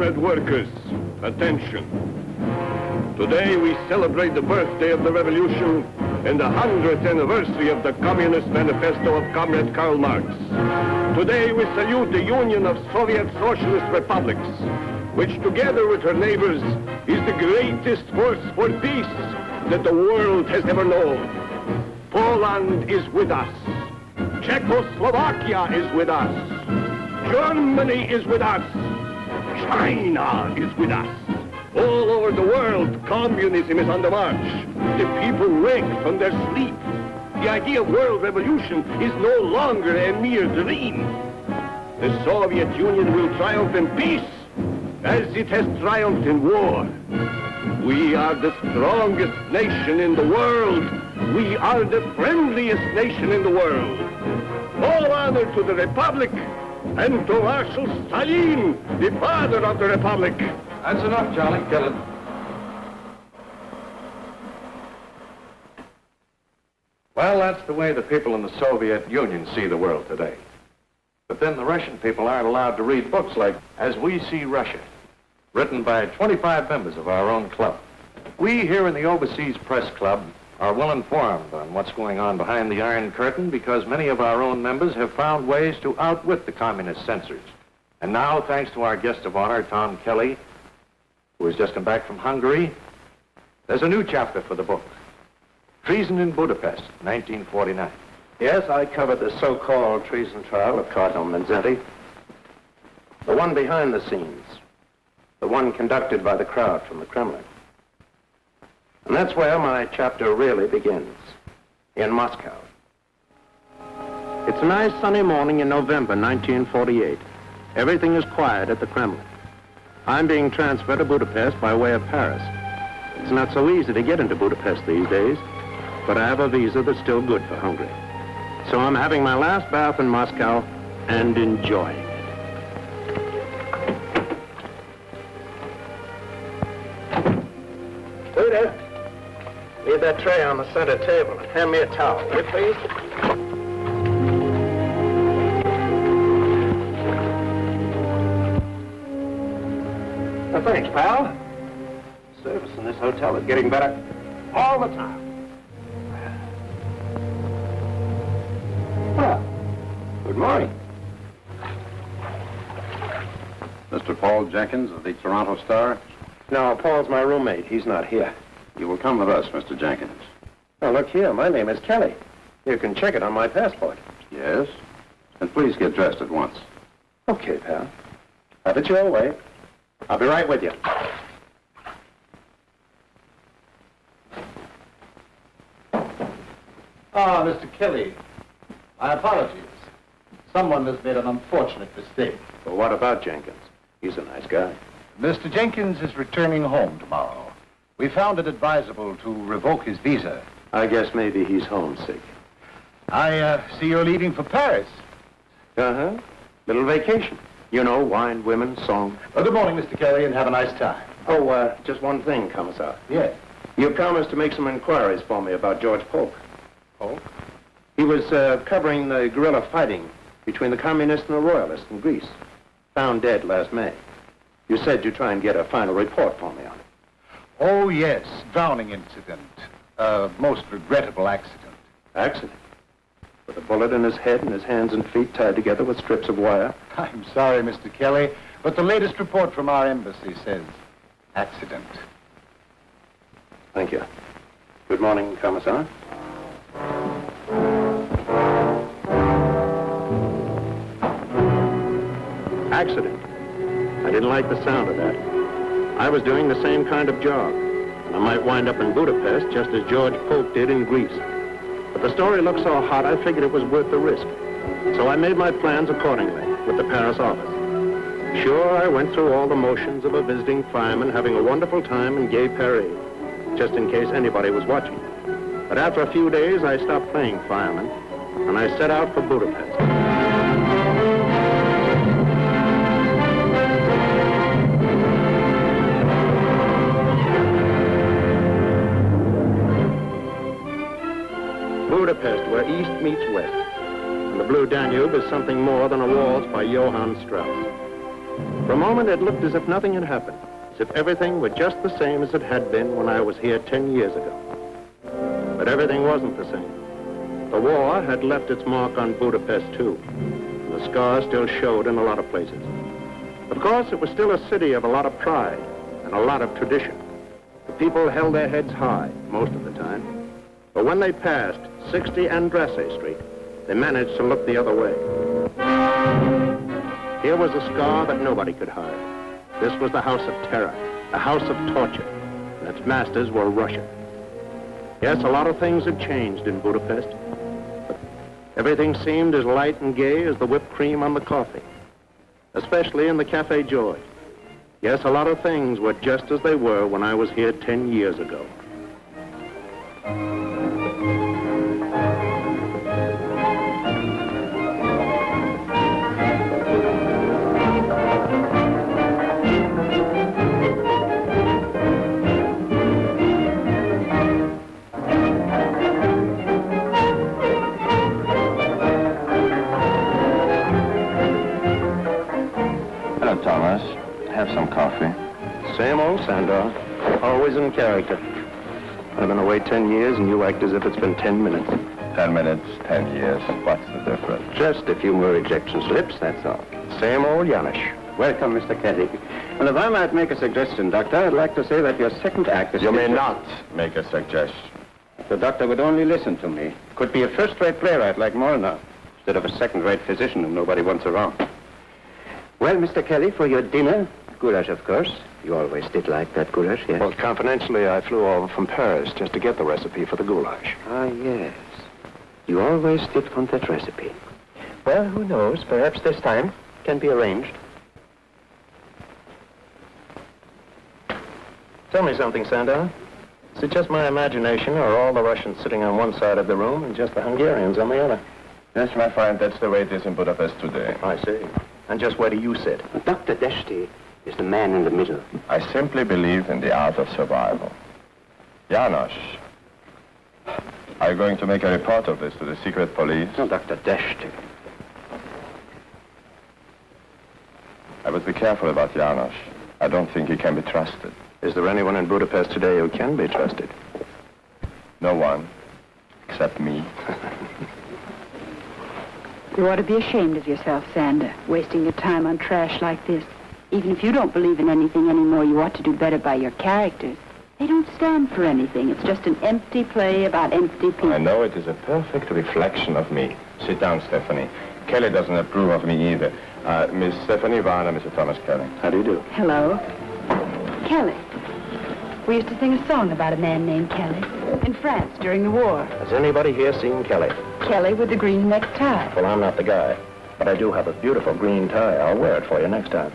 hard workers, attention. Today we celebrate the birthday of the revolution and the 100th anniversary of the Communist Manifesto of Comrade Karl Marx. Today we salute the Union of Soviet Socialist Republics, which together with her neighbors is the greatest force for peace that the world has ever known. Poland is with us. Czechoslovakia is with us. Germany is with us. China is with us. All over the world, communism is on the march. The people wake from their sleep. The idea of world revolution is no longer a mere dream. The Soviet Union will triumph in peace as it has triumphed in war. We are the strongest nation in the world. We are the friendliest nation in the world. All honor to the Republic and to Marshal Stalin, the father of the Republic. That's enough, Charlie. Kill it. Well, that's the way the people in the Soviet Union see the world today. But then the Russian people aren't allowed to read books like As We See Russia, written by 25 members of our own club. We here in the Overseas Press Club are well informed on what's going on behind the Iron Curtain because many of our own members have found ways to outwit the communist censors. And now, thanks to our guest of honor, Tom Kelly, who has just come back from Hungary, there's a new chapter for the book, Treason in Budapest, 1949. Yes, I covered the so-called treason trial of Cardinal Mindzhenty. The one behind the scenes. The one conducted by the crowd from the Kremlin. And that's where my chapter really begins, in Moscow. It's a nice sunny morning in November 1948. Everything is quiet at the Kremlin. I'm being transferred to Budapest by way of Paris. It's not so easy to get into Budapest these days, but I have a visa that's still good for Hungary. So I'm having my last bath in Moscow and enjoying. Waiter, leave that tray on the center table. Hand me a towel, will you please? Well, thanks, pal. Service in this hotel is getting better all the time. Well, good morning. Mr. Paul Jenkins of the Toronto Star? No, Paul's my roommate. He's not here. You will come with us, Mr. Jenkins. Now, look here. My name is Kelly. You can check it on my passport. Yes? And please get dressed at once. Okay, pal. Have it your way. I'll be right with you. Ah, Mr. Kelly. My apologies. Someone has made an unfortunate mistake. Well, what about Jenkins? He's a nice guy. Mr. Jenkins is returning home tomorrow. We found it advisable to revoke his visa. I guess maybe he's homesick. I see you're leaving for Paris. Uh-huh. Little vacation. You know, wine, women, song. Well, good morning, Mr. Kelly, and have a nice time. Oh, just one thing, Commissar. Yes. You promised to make some inquiries for me about George Polk. Polk? He was covering the guerrilla fighting between the communists and the royalists in Greece. Found dead last May. You said you'd try and get a final report for me on it. Oh, yes. Drowning incident. Most regrettable accident. Accident? With a bullet in his head and his hands and feet tied together with strips of wire? I'm sorry, Mr. Kelly, but the latest report from our embassy says accident. Thank you. Good morning, Commissar. Accident. I didn't like the sound of that. I was doing the same kind of job, and I might wind up in Budapest just as George Polk did in Greece. But the story looked so hot, I figured it was worth the risk. So I made my plans accordingly with the Paris office. Sure, I went through all the motions of a visiting fireman having a wonderful time in gay parade, just in case anybody was watching. But after a few days, I stopped playing fireman, and I set out for Budapest. Budapest, where East meets West. And the Blue Danube is something more than a waltz by Johann Strauss. For a moment, it looked as if nothing had happened, as if everything were just the same as it had been when I was here 10 years ago. But everything wasn't the same. The war had left its mark on Budapest, too. The scars still showed in a lot of places. Of course, it was still a city of a lot of pride and a lot of tradition. The people held their heads high most of the time. But when they passed 60 Andrassy Street, they managed to look the other way. Here was a scar that nobody could hide. This was the house of terror, a house of torture, and its masters were Russia. Yes, a lot of things had changed in Budapest, but everything seemed as light and gay as the whipped cream on the coffee, especially in the Café George. Yes, a lot of things were just as they were when I was here 10 years ago. Have some coffee. Same old Sandor, always in character. I've been away 10 years and you act as if it's been 10 minutes. 10 minutes, 10 years. What's the difference? Just a few more ejection slips, that's all. Same old Janusz. Welcome, Mr. Kelly. Well, if I might make a suggestion, Doctor, I'd like to say that your second act is... You may not make a suggestion. The doctor would only listen to me. Could be a first-rate playwright like Molnar, instead of a second-rate physician whom nobody wants around. Well, Mr. Kelly, for your dinner, goulash, of course. You always did like that goulash, yes? Well, confidentially, I flew over from Paris just to get the recipe for the goulash. Ah, yes. You always did want that recipe. Well, who knows? Perhaps this time can be arranged. Tell me something, Sandor. Is it just my imagination, or are all the Russians sitting on one side of the room and just the Hungarians on the other? Yes, my friend, that's the way it is in Budapest today. I see. And just where do you sit? Dr. Deshti is the man in the middle. I simply believe in the art of survival. Janusz, are you going to make a report of this to the secret police? No, Dr. Deshti. I would be careful about Janusz. I don't think he can be trusted. Is there anyone in Budapest today who can be trusted? No one, except me. You ought to be ashamed of yourself, Sander, wasting your time on trash like this. Even if you don't believe in anything anymore, you ought to do better by your characters. They don't stand for anything. It's just an empty play about empty people. I know it is a perfect reflection of me. Sit down, Stephanie. Kelly doesn't approve of me either. Miss Stephanie Varna, Mr. Thomas Kelly. How do you do? Hello. Kelly. We used to sing a song about a man named Kelly in France during the war. Has anybody here seen Kelly? Kelly with the green necktie. Well, I'm not the guy, but I do have a beautiful green tie. I'll wear it for you next time.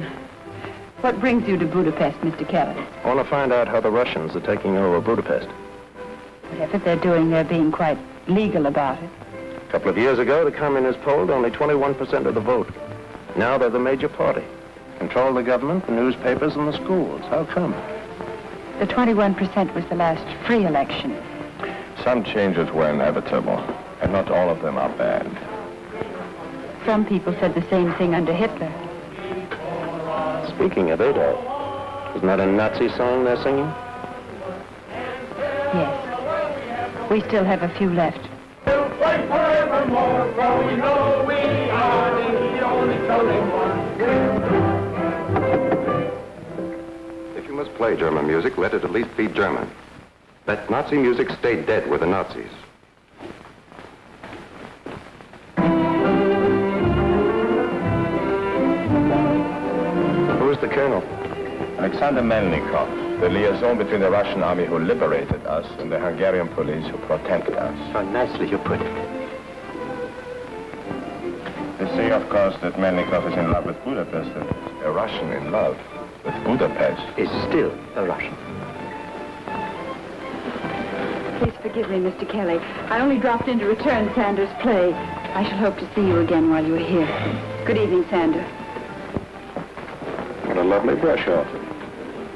What brings you to Budapest, Mr. Kelly? I want to find out how the Russians are taking over Budapest. Whatever they're doing, they're being quite legal about it. A couple of years ago, the communists polled only 21% of the vote. Now they're the major party. Control the government, the newspapers, and the schools. How come? The 21% was the last free election. Some changes were inevitable, and not all of them are bad. Some people said the same thing under Hitler. Speaking of Adolf, isn't that a Nazi song they're singing? Yes. We still have a few left. We'll fight forevermore, for we know we are the only chosen ones. If you must play German music, let it at least be German. Let Nazi music stay dead with the Nazis. Who is the colonel? Aleksandr Melnikov, the liaison between the Russian army who liberated us and the Hungarian police who protect us. How nicely you put it. They say, of course, that Melnikov is in love with Budapest. A Russian in love with Budapest Is still a Russian. Please forgive me, Mr. Kelly. I only dropped in to return Sander's play. I shall hope to see you again while you are here. Good evening, Sander. What a lovely brush off.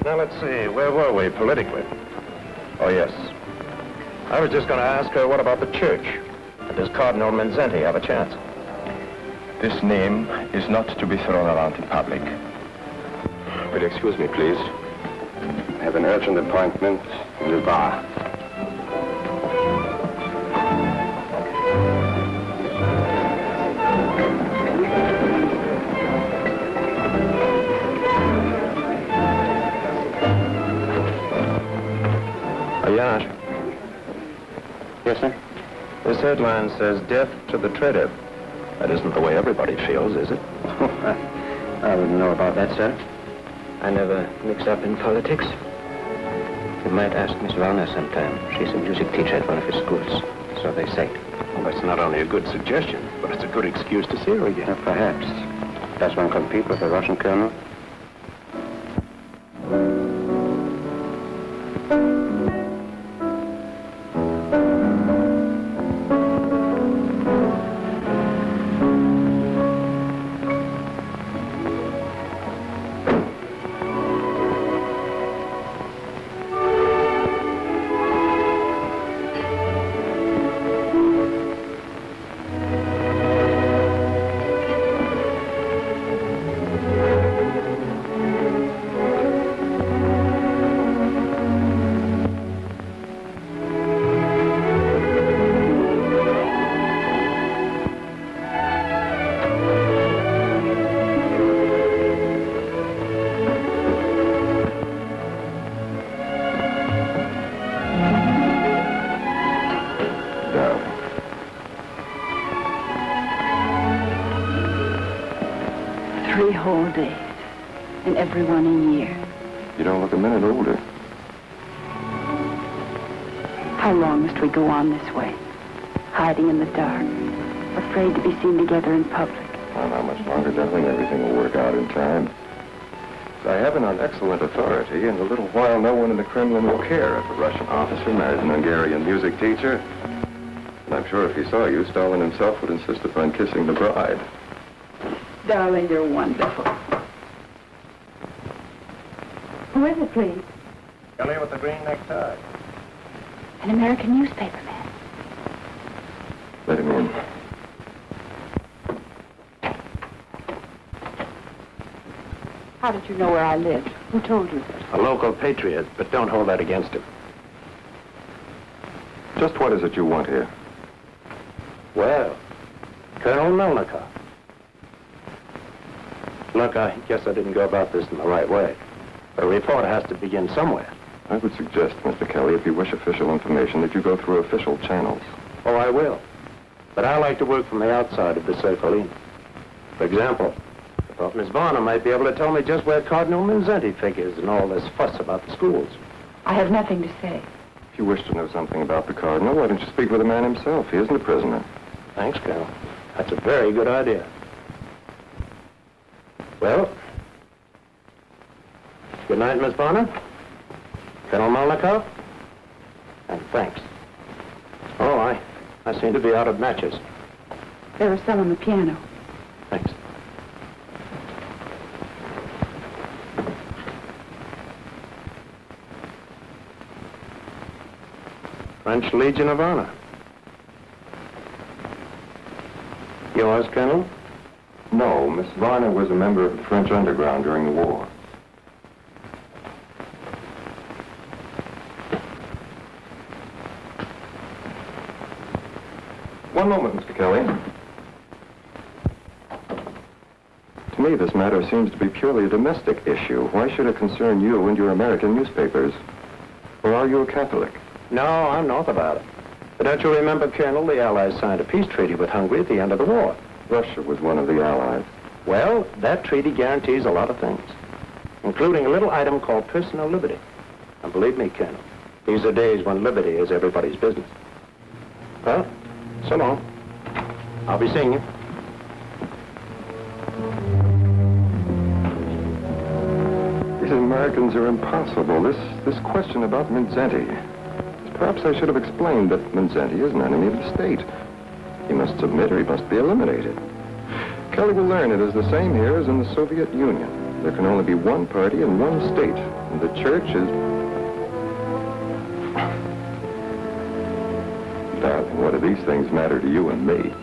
Now, let's see. Where were we politically? Oh, yes. I was just going to ask her, what about the church? Does Cardinal Mindzhenty have a chance? This name is not to be thrown around in public. Will you excuse me, please? I have an urgent appointment in the bar. Yash. Yes, sir? This headline says, "Death to the trader." That isn't the way everybody feels, is it? I wouldn't know about that, sir. I never mix up in politics. You might ask Miss Varna sometime. She's a music teacher at one of his schools. So they say. Well, that's not only a good suggestion, but it's a good excuse to see her again. Perhaps. Does one compete with the Russian colonel? Whole days, and every one a year. You don't look a minute older. How long must we go on this way? Hiding in the dark, afraid to be seen together in public. Well, not much longer, darling. Everything will work out in time. I have it on excellent authority. In a little while, no one in the Kremlin will care if a Russian officer marries an Hungarian music teacher. And I'm sure if he saw you, Stalin himself would insist upon kissing the bride. Darling, you're wonderful. Who is it, please? Kelly with the green necktie. An American newspaper man. Let him in. How did you know where I lived? Who told you? A local patriot, but don't hold that against him. Just what is it you want here? Well, Colonel Melnikov. Look, I guess I didn't go about this in the right way. A report has to begin somewhere. I would suggest, Mr. Kelly, if you wish official information, that you go through official channels. Oh, I will. But I like to work from the outside of the circle. For example, I thought Miss Varna might be able to tell me just where Cardinal Mindszenty figures in all this fuss about the schools. I have nothing to say. If you wish to know something about the Cardinal, why don't you speak with the man himself? He isn't a prisoner. Thanks, Colonel. That's a very good idea. Well, good night, Miss Varna. Colonel Melnikov, and thanks. Oh, I seem to be out of matches. There are some on the piano. Thanks. French Legion of Honor. Yours, Colonel? No, Miss Varna was a member of the French underground during the war. One moment, Mr. Kelly. To me, this matter seems to be purely a domestic issue. Why should it concern you and your American newspapers? Or are you a Catholic? No, I'm north about it. But don't you remember, Colonel, the Allies signed a peace treaty with Hungary at the end of the war? Russia was one of the Allies. Well, that treaty guarantees a lot of things, including a little item called personal liberty. And believe me, Colonel, these are days when liberty is everybody's business. Well, so long. I'll be seeing you. These Americans are impossible. This question about Mindszenty. Perhaps I should have explained that Mindszenty is an enemy of the state. He must submit or he must be eliminated. Kelly will learn it is the same here as in the Soviet Union. There can only be one party and one state. And the church is... Darling, what do these things matter to you and me?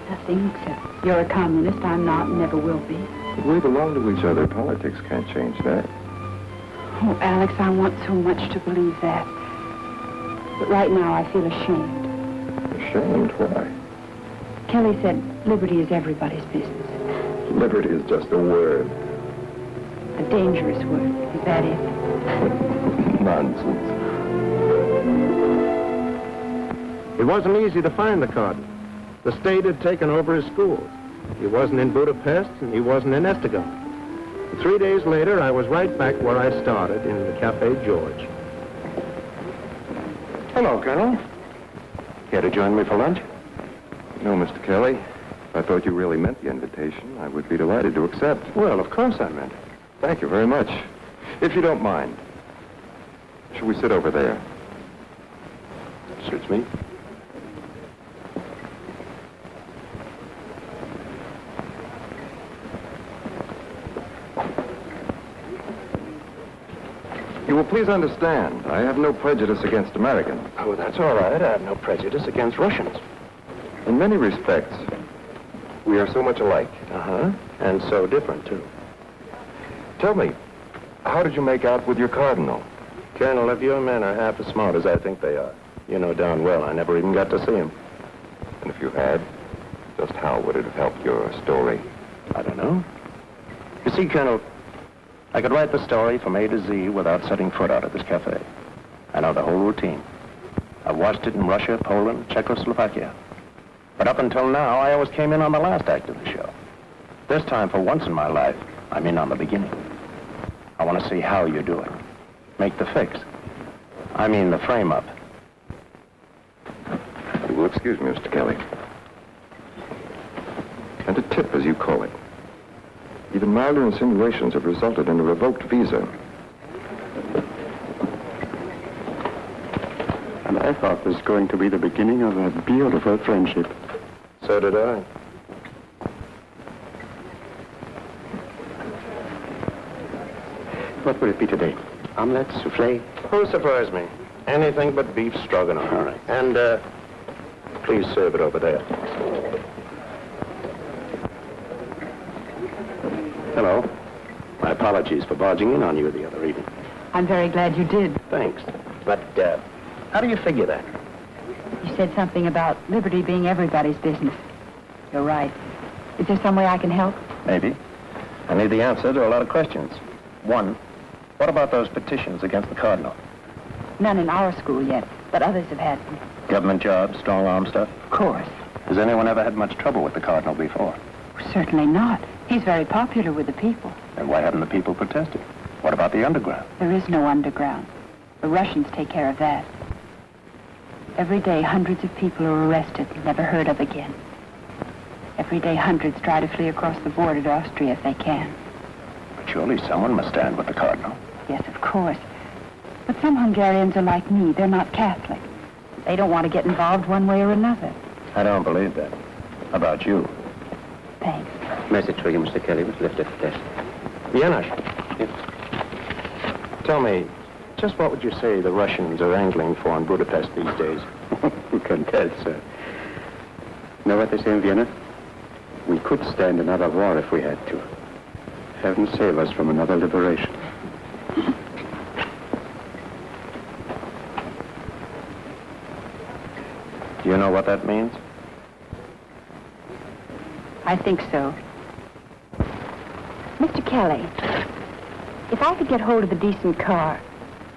Nothing except you're a communist, I'm not, and never will be. But we belong to each other. Politics can't change that. Oh, Alex, I want so much to believe that. But right now, I feel ashamed. Ashamed? Why? Kelly said liberty is everybody's business. Liberty is just a word. A dangerous word. Is that it? Nonsense. It wasn't easy to find the Cardinal. The state had taken over his schools. He wasn't in Budapest, and he wasn't in Esztergom. 3 days later, I was right back where I started, in the Cafe George. Hello, Colonel. Care to join me for lunch? No, Mr. Kelly. If I thought you really meant the invitation, I would be delighted to accept. Well, of course I meant it. Thank you very much. If you don't mind, should we sit over there? Suits me. You will please understand, I have no prejudice against Americans. Oh, that's all right. I have no prejudice against Russians. In many respects, we are so much alike. Uh-huh. And so different, too. Tell me, how did you make out with your Cardinal? Colonel, if your men are half as smart as I think they are, you know darn well I never even got to see him. And if you had, just how would it have helped your story? I don't know. You see, Colonel, I could write the story from A to Z without setting foot out of this cafe. I know the whole routine. I've watched it in Russia, Poland, Czechoslovakia. But up until now, I always came in on the last act of the show. This time, for once in my life, I'm in on the beginning. I want to see how you do it. Make the fix. I mean the frame-up. You will excuse me, Mr. Kelly. And a tip, as you call it. Even milder insinuations have resulted in a revoked visa. And I thought this was going to be the beginning of a beautiful friendship. So did I. What will it be today? Omelette, souffle? Oh, surprise me. Anything but beef stroganoff. All right. And, please serve it over there. Hello. My apologies for barging in on you the other evening. I'm very glad you did. Thanks. But, how do you figure that? You said something about liberty being everybody's business. You're right. Is there some way I can help? Maybe. I need the answer to a lot of questions. One, what about those petitions against the Cardinal? None in our school yet, but others have had them. Government jobs, strong arm stuff? Of course. Has anyone ever had much trouble with the Cardinal before? Certainly not. He's very popular with the people. Then why haven't the people protested? What about the underground? There is no underground. The Russians take care of that. Every day, hundreds of people are arrested and never heard of again. Every day, hundreds try to flee across the border to Austria if they can. But surely someone must stand with the Cardinal. Yes, of course. But some Hungarians are like me. They're not Catholic. They don't want to get involved one way or another. I don't believe that. How about you? Thanks. Message for you, Mr. Kelly, was left at the desk. Janusz. Yes. Tell me, just what would you say the Russians are angling for in Budapest these days? Who can tell, sir? Know what they say in Vienna? We could stand another war if we had to. Heaven save us from another liberation. Do you know what that means? I think so. Mr. Kelly, if I could get hold of a decent car,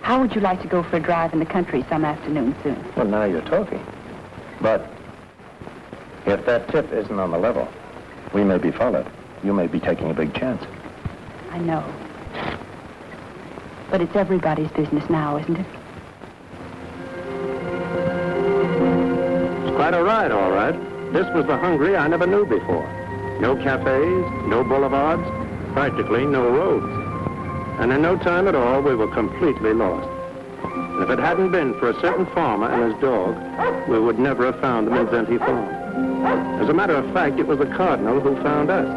how would you like to go for a drive in the country some afternoon soon? Well, now you're talking. But if that tip isn't on the level, we may be followed. You may be taking a big chance. I know. But it's everybody's business now, isn't it? It's quite a ride, all right. This was the Hungary I never knew before. No cafes, no boulevards, practically no roads. And in no time at all, we were completely lost. And if it hadn't been for a certain farmer and his dog, we would never have found the Mindszenty farm. As a matter of fact, it was the Cardinal who found us.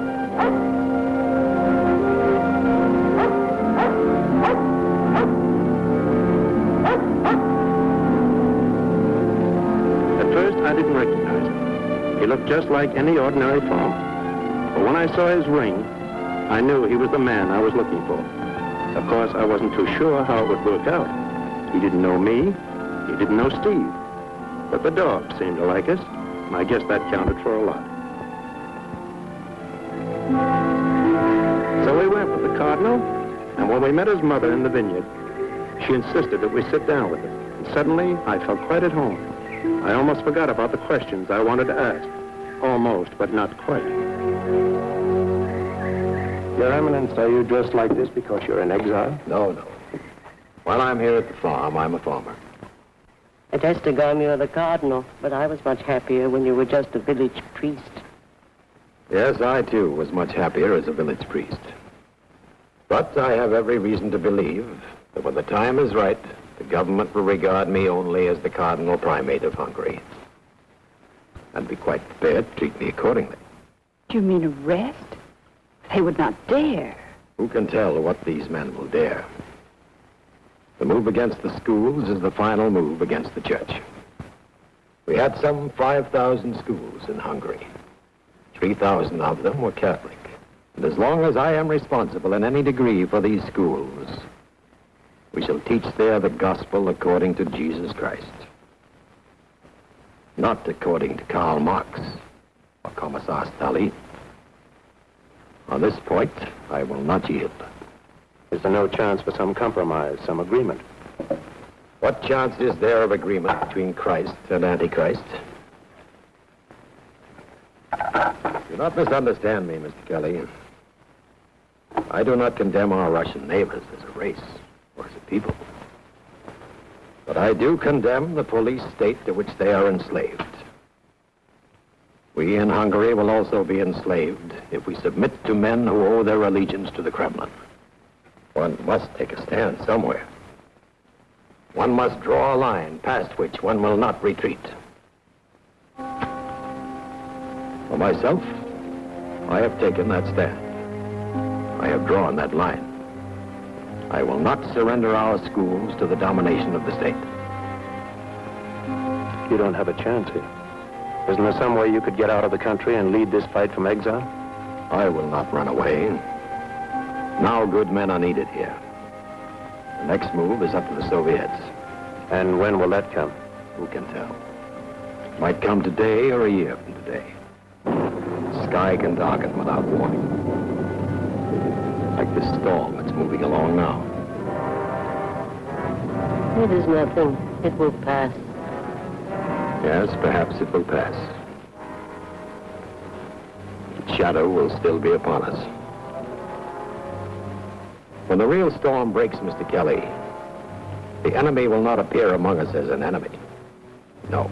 At first, I didn't recognize him. He looked just like any ordinary farmer. But when I saw his ring, I knew he was the man I was looking for. Of course, I wasn't too sure how it would work out. He didn't know me. He didn't know Steve. But the dog seemed to like us, and I guess that counted for a lot. So we went with the Cardinal, and when we met his mother in the vineyard, she insisted that we sit down with her. And suddenly, I felt quite at home. I almost forgot about the questions I wanted to ask. Almost, but not quite. Your Eminence, are you dressed like this because you're in exile? No, no. While I'm here at the farm, I'm a farmer. At Estegam, you're the Cardinal, but I was much happier when you were just a village priest. Yes, I, too, was much happier as a village priest. But I have every reason to believe that when the time is right, the government will regard me only as the Cardinal Primate of Hungary. And be quite prepared to treat me accordingly. Do you mean arrest? They would not dare. Who can tell what these men will dare? The move against the schools is the final move against the church. We had some 5,000 schools in Hungary. 3,000 of them were Catholic. And as long as I am responsible in any degree for these schools, we shall teach there the gospel according to Jesus Christ. Not according to Karl Marx or Commissar Stalin. On this point, I will not yield. Is there no chance for some compromise, some agreement? What chance is there of agreement between Christ and Antichrist? Do not misunderstand me, Mr. Kelly. I do not condemn our Russian neighbors as a race or as a people. But I do condemn the police state to which they are enslaved. We in Hungary will also be enslaved if we submit to men who owe their allegiance to the Kremlin. One must take a stand somewhere. One must draw a line past which one will not retreat. For myself, I have taken that stand. I have drawn that line. I will not surrender our schools to the domination of the state. You don't have a chance here. Isn't there some way you could get out of the country and lead this fight from exile? I will not run away. Now good men are needed here. The next move is up to the Soviets. And when will that come? Who can tell? It might come today or a year from today. The sky can darken without warning. Like this storm that's moving along now. It is nothing. It will pass. Yes, perhaps it will pass. Its shadow will still be upon us. When the real storm breaks, Mr. Kelly, the enemy will not appear among us as an enemy. No.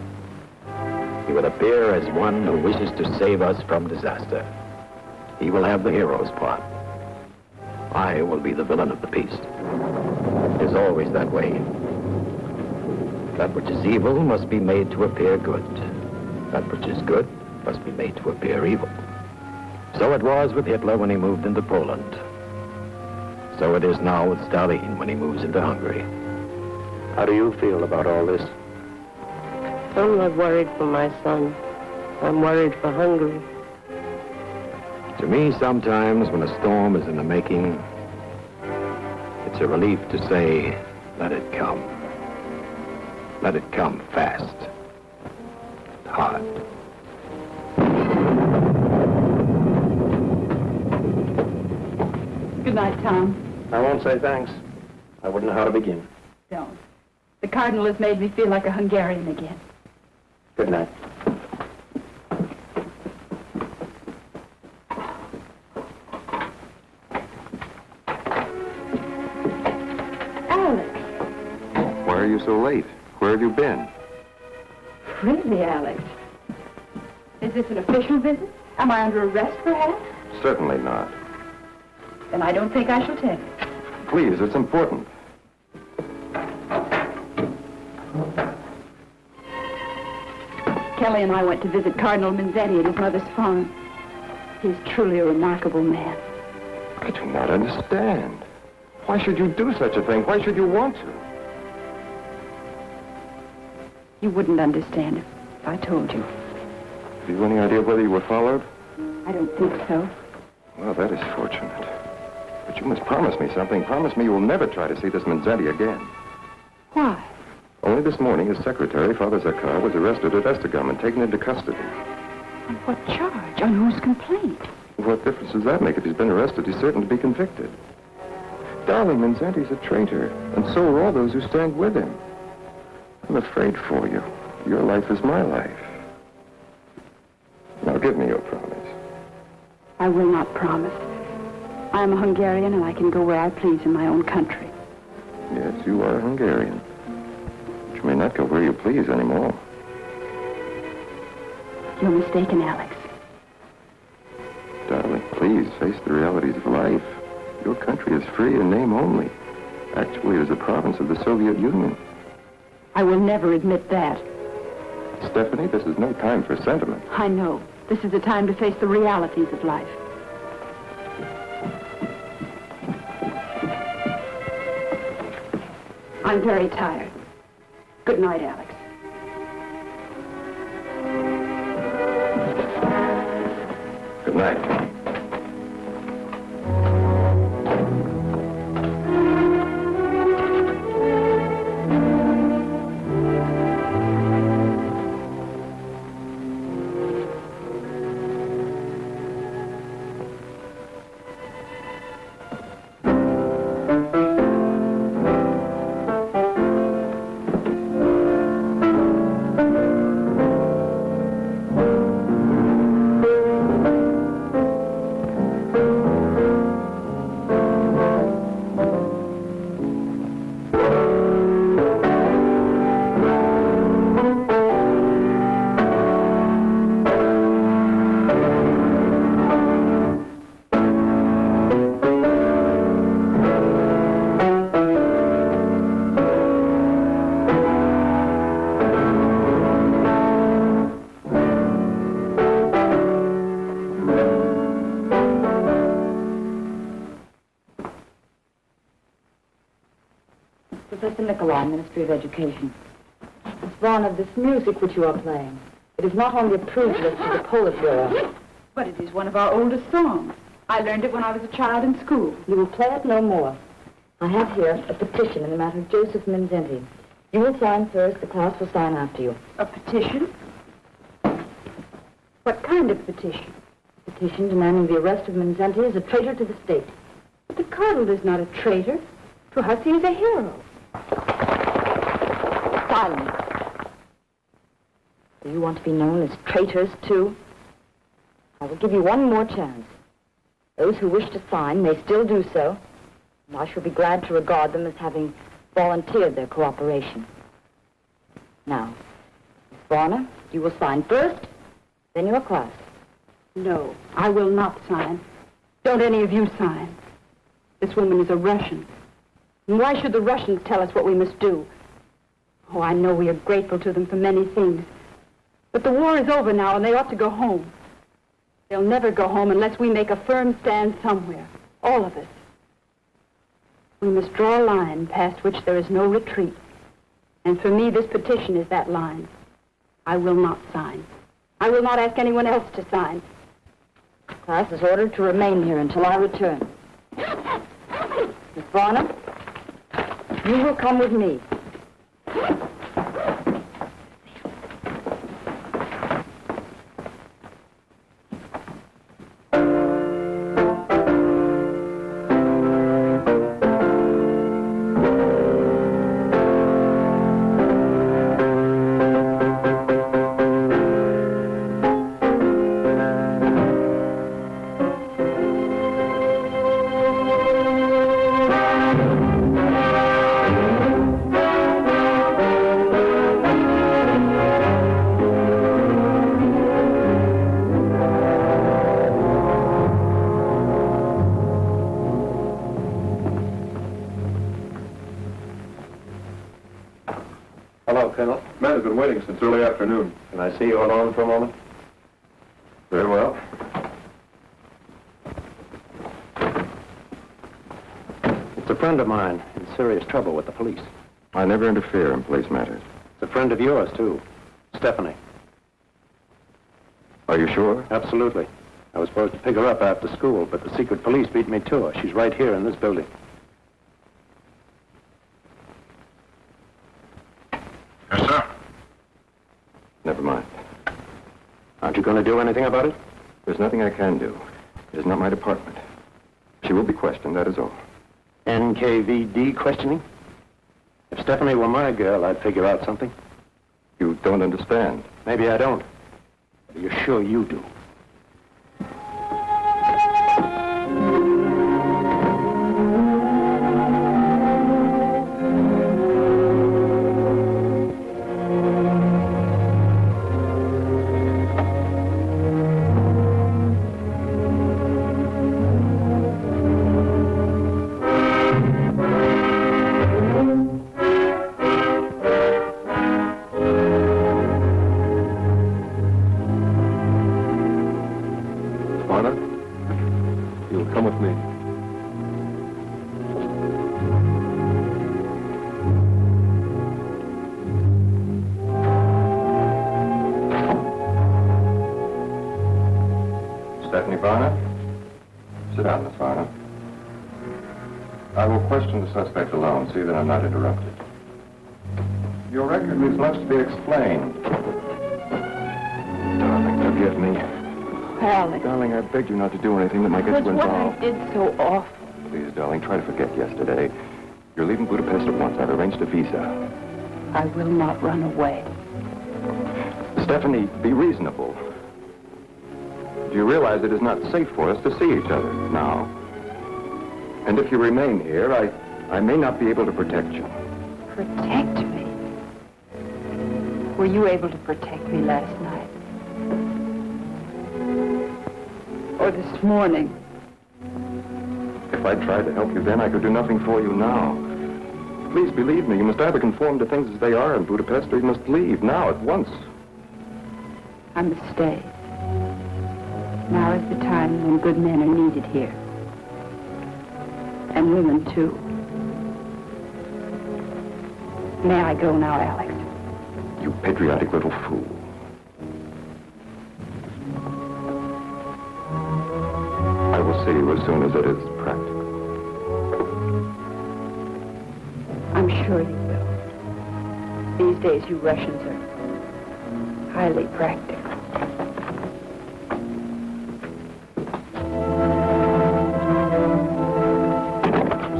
He will appear as one who wishes to save us from disaster. He will have the hero's part. I will be the villain of the piece. It is always that way. That which is evil must be made to appear good. That which is good must be made to appear evil. So it was with Hitler when he moved into Poland. So it is now with Stalin when he moves into Hungary. How do you feel about all this? I'm not worried for my son. I'm worried for Hungary. To me, sometimes when a storm is in the making, it's a relief to say, let it come. Let it come fast. Hard. Good night, Tom. I won't say thanks. I wouldn't know how to begin. Don't. The Cardinal has made me feel like a Hungarian again. Good night. Alex. Why are you so late? Where have you been? Really, Alex? Is this an official visit? Am I under arrest, perhaps? Certainly not. Then I don't think I shall tell you. Please, it's important. Kelly and I went to visit Cardinal Mindzhenty at his mother's farm. He's truly a remarkable man. I do not understand. Why should you do such a thing? Why should you want to? You wouldn't understand if I told you. Have you any idea whether you were followed? I don't think so. Well, that is fortunate. But you must promise me something. Promise me you will never try to see this Mindszenty again. Why? Only this morning, his secretary, Father Zakar, was arrested at Estegum and taken into custody. On what charge? On whose complaint? What difference does that make? If he's been arrested, he's certain to be convicted. Darling, Mindszenty's a traitor, and so are all those who stand with him. I'm afraid for you. Your life is my life. Now, give me your promise. I will not promise. I am a Hungarian, and I can go where I please in my own country. Yes, you are a Hungarian. But you may not go where you please anymore. You're mistaken, Alex. Darling, please face the realities of life. Your country is free in name only. Actually, it is a province of the Soviet Union. I will never admit that. Stephanie, this is no time for sentiment. I know. This is the time to face the realities of life. I'm very tired. Good night, Alex. Good night. Professor Nikolai, Ministry of Education. Miss Varna, this music which you are playing, it is not on the approved list of the Polish Bureau. But it is one of our oldest songs. I learned it when I was a child in school. You will play it no more. I have here a petition in the matter of Josef Mindzhenty. You will sign first, the class will sign after you. A petition? What kind of petition? A petition demanding the arrest of Mindszenty as a traitor to the state. But the Cardinal is not a traitor. To us, he is a hero. Silence. Do you want to be known as traitors, too? I will give you one more chance. Those who wish to sign may still do so, and I shall be glad to regard them as having volunteered their cooperation. Now, Miss Varna, you will sign first, then your class. No, I will not sign. Don't any of you sign. This woman is a Russian. And why should the Russians tell us what we must do? Oh, I know we are grateful to them for many things. But the war is over now, and they ought to go home. They'll never go home unless we make a firm stand somewhere. All of us. We must draw a line past which there is no retreat. And for me, this petition is that line. I will not sign. I will not ask anyone else to sign. Class is ordered to remain here until I return. Miss Varna, you will come with me. Since early afternoon. Can I see you alone for a moment? Very well. It's a friend of mine in serious trouble with the police. I never interfere in police matters. It's a friend of yours, too. Stephanie. Are you sure? Absolutely. I was supposed to pick her up after school, but the secret police beat me to her. She's right here in this building. Yes, sir. Never mind. Aren't you going to do anything about it? There's nothing I can do. It is not my department. She will be questioned, that is all. NKVD questioning? If Stephanie were my girl, I'd figure out something. You don't understand. Maybe I don't. But you're sure you do. Varna? Sit down, Miss Varna. I will question the suspect alone, see that I'm not interrupted. Your record leaves much to be explained. Darling, forgive me. Alex. Darling, I begged you not to do anything that might get you involved. What I did so awful. Please, darling, try to forget yesterday. You're leaving Budapest at once. I've arranged a visa. I will not run away. Stephanie, be reasonable. Do you realize it is not safe for us to see each other now? And if you remain here, I may not be able to protect you. Protect me? Were you able to protect me last night? Or this morning? If I tried to help you then, I could do nothing for you now. Please believe me, you must either conform to things as they are in Budapest, or you must leave now, at once. I must stay. Now is the time when good men are needed here. And women, too. May I go now, Alex? You patriotic little fool. I will see you as soon as it is practical. I'm sure you will. These days, you Russians are highly practical.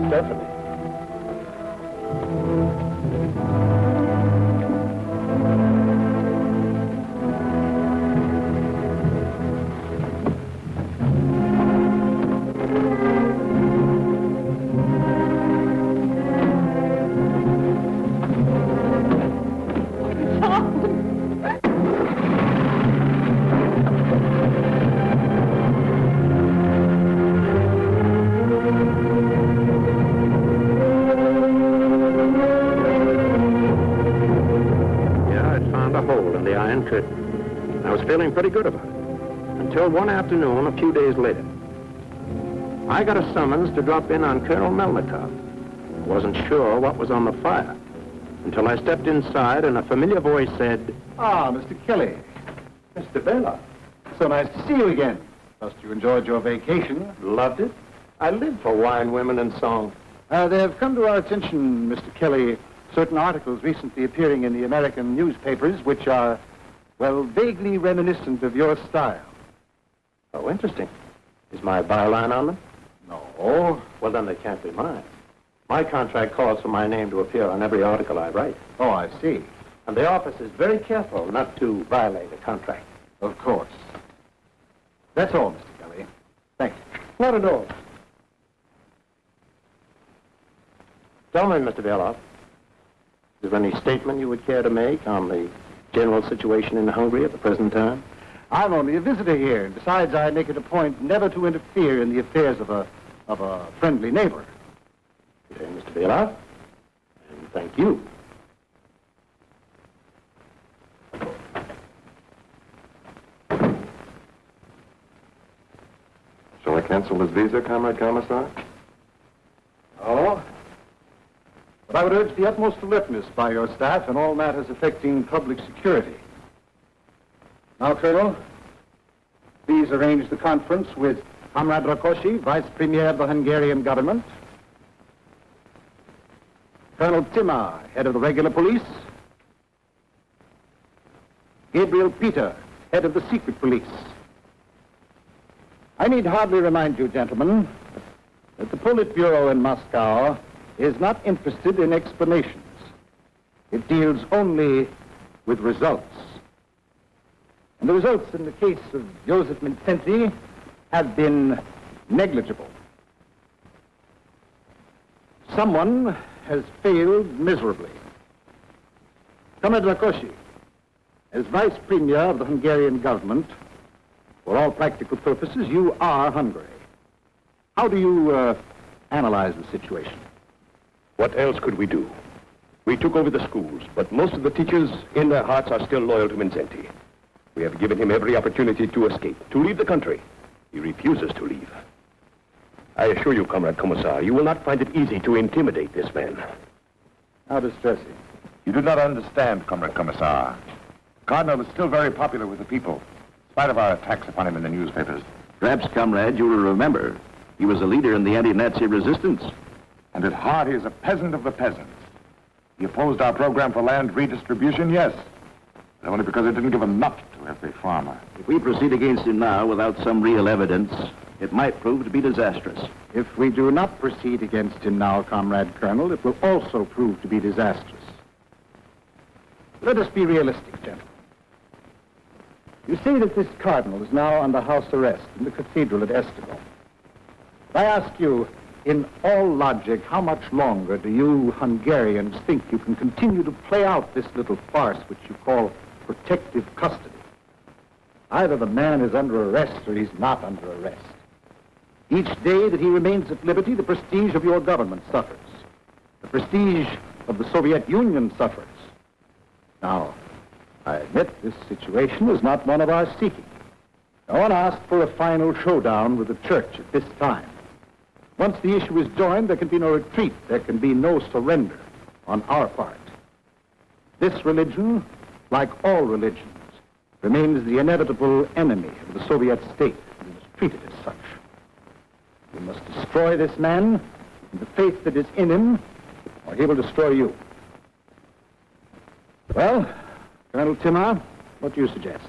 Stephanie. Feeling pretty good about it. Until one afternoon, a few days later. I got a summons to drop in on Colonel Melnikov. Wasn't sure what was on the fire until I stepped inside and a familiar voice said, "Ah, Mr. Kelly. Mr. Bela. So nice to see you again. Trust you enjoyed your vacation." Loved it. I live for wine, women, and song. They have come to our attention, Mr. Kelly, certain articles recently appearing in the American newspapers which are, well, vaguely reminiscent of your style. Oh, interesting. Is my byline on them? No. Well, then they can't be mine. My contract calls for my name to appear on every article I write. Oh, I see. And the office is very careful not to violate a contract. Of course. That's all, Mr. Kelly. Thank you. Not at all. Tell me, Mr. Beloff, is there any statement you would care to make on the general situation in Hungary at the present time? I'm only a visitor here. Besides, I make it a point never to interfere in the affairs of a friendly neighbor. Okay, Mr. Beloff, and thank you. Shall I cancel this visa, Comrade Commissar? Oh? But I would urge the utmost alertness by your staff in all matters affecting public security. Now, Colonel, these please arrange the conference with Comrade Rákosi, Vice Premier of the Hungarian government, Colonel Timar, head of the regular police, Gabriel Peter, head of the secret police. I need hardly remind you, gentlemen, that the Politburo in Moscow is not interested in explanations. It deals only with results. And the results in the case of Josef Mindzhenty have been negligible. Someone has failed miserably. Comrade Rákosi, as Vice Premier of the Hungarian government, for all practical purposes, you are Hungary. How do you analyze the situation? What else could we do? We took over the schools, but most of the teachers in their hearts are still loyal to Mindszenty. We have given him every opportunity to escape, to leave the country. He refuses to leave. I assure you, Comrade Commissar, you will not find it easy to intimidate this man. How distressing. You do not understand, Comrade Commissar. Cardinal is still very popular with the people, in spite of our attacks upon him in the newspapers. Perhaps, comrade, you will remember, he was a leader in the anti-Nazi resistance. And at heart, he is a peasant of the peasants. He opposed our program for land redistribution, yes, but only because it didn't give enough to every farmer. If we proceed against him now without some real evidence, it might prove to be disastrous. If we do not proceed against him now, Comrade Colonel, it will also prove to be disastrous. Let us be realistic, gentlemen. You say that this cardinal is now under house arrest in the cathedral at Esztergom. I ask you, in all logic, how much longer do you Hungarians think you can continue to play out this little farce which you call protective custody? Either the man is under arrest or he's not under arrest. Each day that he remains at liberty, the prestige of your government suffers. The prestige of the Soviet Union suffers. Now, I admit this situation is not one of our seeking. No one asked for a final showdown with the church at this time. Once the issue is joined, there can be no retreat. There can be no surrender on our part. This religion, like all religions, remains the inevitable enemy of the Soviet state and is treated as such. We must destroy this man and the faith that is in him, or he will destroy you. Well, Colonel Timar, what do you suggest?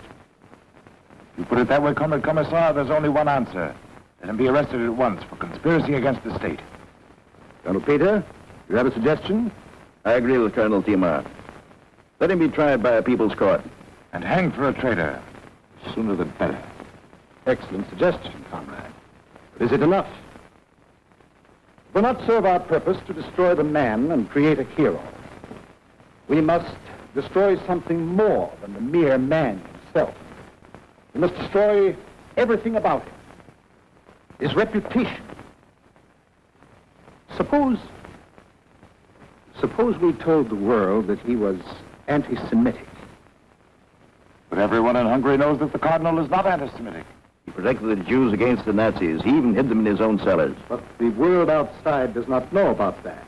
You put it that way, Comrade Commissar, there's only one answer. Let him be arrested at once for conspiracy against the state. Colonel Peter, you have a suggestion? I agree with Colonel Timar. Let him be tried by a people's court. And hanged for a traitor. Sooner the better. Excellent suggestion, comrade. But is it enough? It will not serve our purpose to destroy the man and create a hero. We must destroy something more than the mere man himself. We must destroy everything about him. His reputation. Suppose we told the world that he was anti-Semitic. But everyone in Hungary knows that the Cardinal is not anti-Semitic. He protected the Jews against the Nazis. He even hid them in his own cellars. But the world outside does not know about that.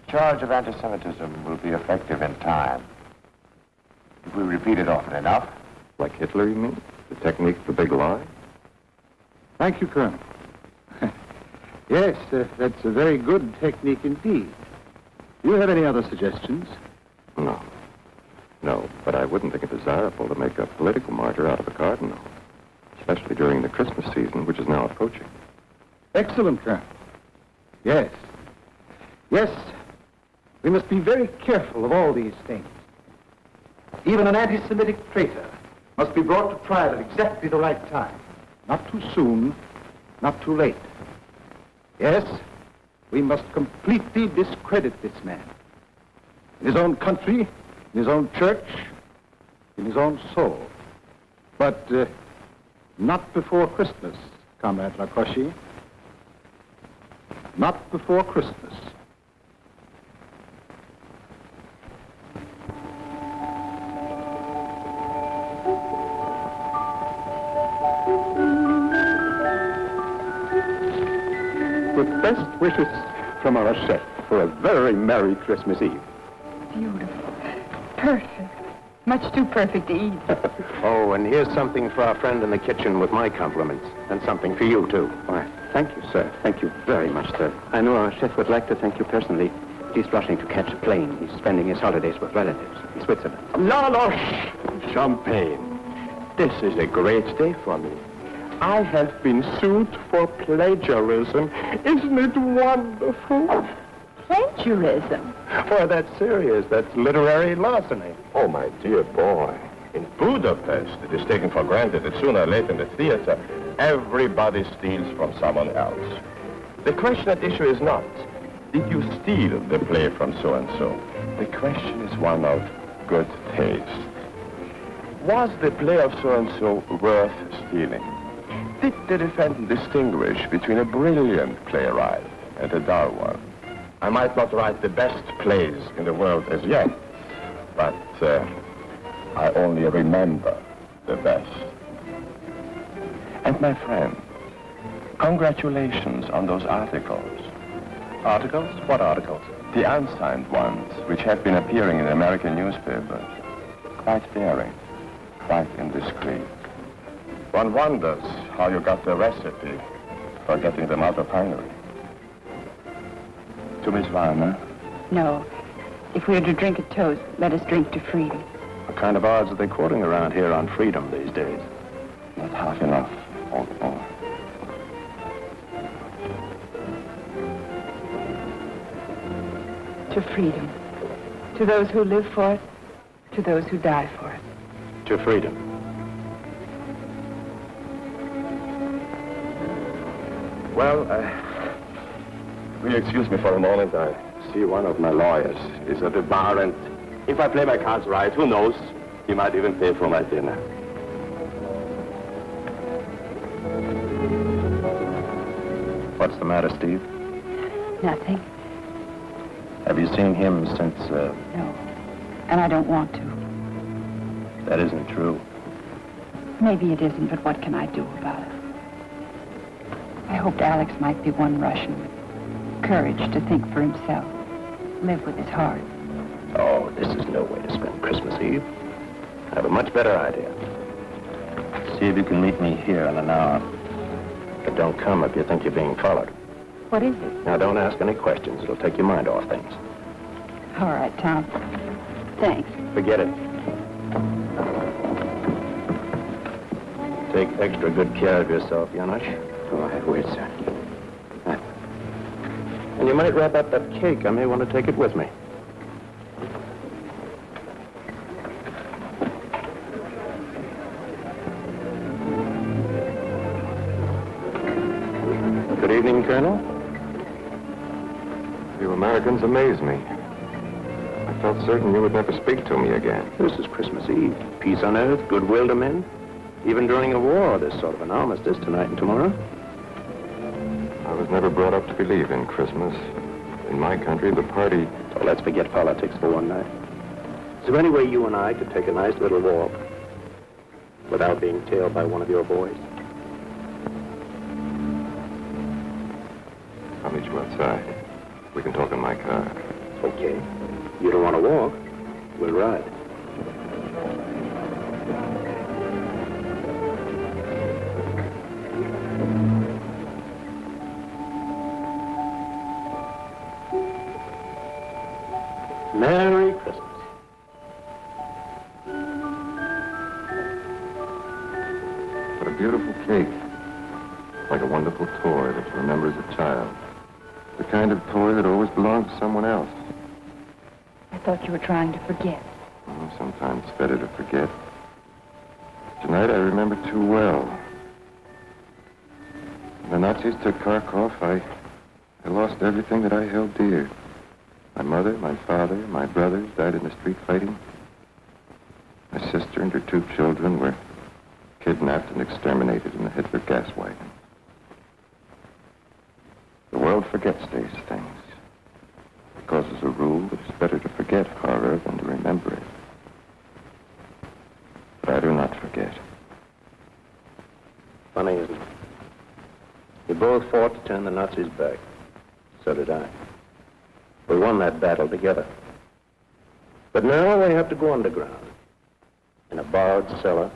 The charge of anti-Semitism will be effective in time. If we repeat it often enough. Like Hitler, you mean? The technique, the big lie? Thank you, Colonel. Yes, that's a very good technique indeed. Do you have any other suggestions? No, but I wouldn't think it desirable to make a political martyr out of a cardinal, especially during the Christmas season, which is now approaching. Excellent, Colonel. Yes. Yes, we must be very careful of all these things. Even an anti-Semitic traitor must be brought to trial at exactly the right time. Not too soon, not too late. Yes, we must completely discredit this man. In his own country, in his own church, in his own soul. But not before Christmas, Comrade Rákosi. Not before Christmas. With best wishes from our chef for a very Merry Christmas Eve. Beautiful. Perfect. Much too perfect to eat. Oh, and here's something for our friend in the kitchen with my compliments. And something for you, too. Why, thank you, sir. Thank you very much, sir. I know our chef would like to thank you personally. He's rushing to catch a plane. He's spending his holidays with relatives in Switzerland. No, champagne. This is a great day for me. I have been sued for plagiarism. Isn't it wonderful? Plagiarism? Oh, that's serious. That's literary larceny. Oh, my dear boy. In Budapest, it is taken for granted that sooner or later in the theater, everybody steals from someone else. The question at issue is not, did you steal the play from so-and-so? The question is one of good taste. Was the play of so-and-so worth stealing? Did the defendant distinguish between a brilliant playwright and a dull one? I might not write the best plays in the world as yet, but I only remember the best. And my friend, congratulations on those articles. Articles? What articles? The unsigned ones, which have been appearing in American newspapers. Quite daring, quite indiscreet. One wonders how you got the recipe for getting them out of Hungary. To Miss Varna? No. If we are to drink a toast, let us drink to freedom. What kind of odds are they quoting around here on freedom these days? Not half enough, old boy. To freedom. To those who live for it, to those who die for it. To freedom. Well, will you excuse me for a moment? I see one of my lawyers is at the bar, and if I play my cards right, who knows? He might even pay for my dinner. What's the matter, Steve? Nothing. Have you seen him since, No. And I don't want to. That isn't true. Maybe it isn't, but what can I do about it? I hoped Alex might be one Russian with courage to think for himself, live with his heart. Oh, this is no way to spend Christmas Eve. I have a much better idea. See if you can meet me here in an hour. But don't come if you think you're being followed. What is it? Now, don't ask any questions. It'll take your mind off things. All right, Tom. Thanks. Forget it. Take extra good care of yourself, Janusz. Oh, I will, sir. And you might wrap up that cake. I may want to take it with me. Good evening, Colonel. You Americans amaze me. I felt certain you would never speak to me again. This is Christmas Eve. Peace on earth, goodwill to men. Even during a war, there's sort of an armistice tonight and tomorrow. I was never brought up to believe in Christmas. In my country, the party... So let's forget politics for one night. Is there any way you and I could take a nice little walk without being tailed by one of your boys? I'll meet you outside. We can talk in my car. Okay. You don't want to walk? We'll ride. Merry Christmas. What a beautiful cake. Like a wonderful toy that you remember as a child. The kind of toy that always belonged to someone else. I thought you were trying to forget. Oh, sometimes it's better to forget. Tonight I remember too well. When the Nazis took Kharkov, I lost everything that I held dear. My mother, my father, my brothers died in the street fighting. My sister and her 2 children were kidnapped and exterminated in the Hitler gas wagon. The world forgets these things. Because as a rule, it is better to forget horror than to remember it. But I do not forget. Funny, isn't it? We both fought to turn the Nazis back. So did I. We won that battle together. But now we have to go underground. in a borrowed cellar,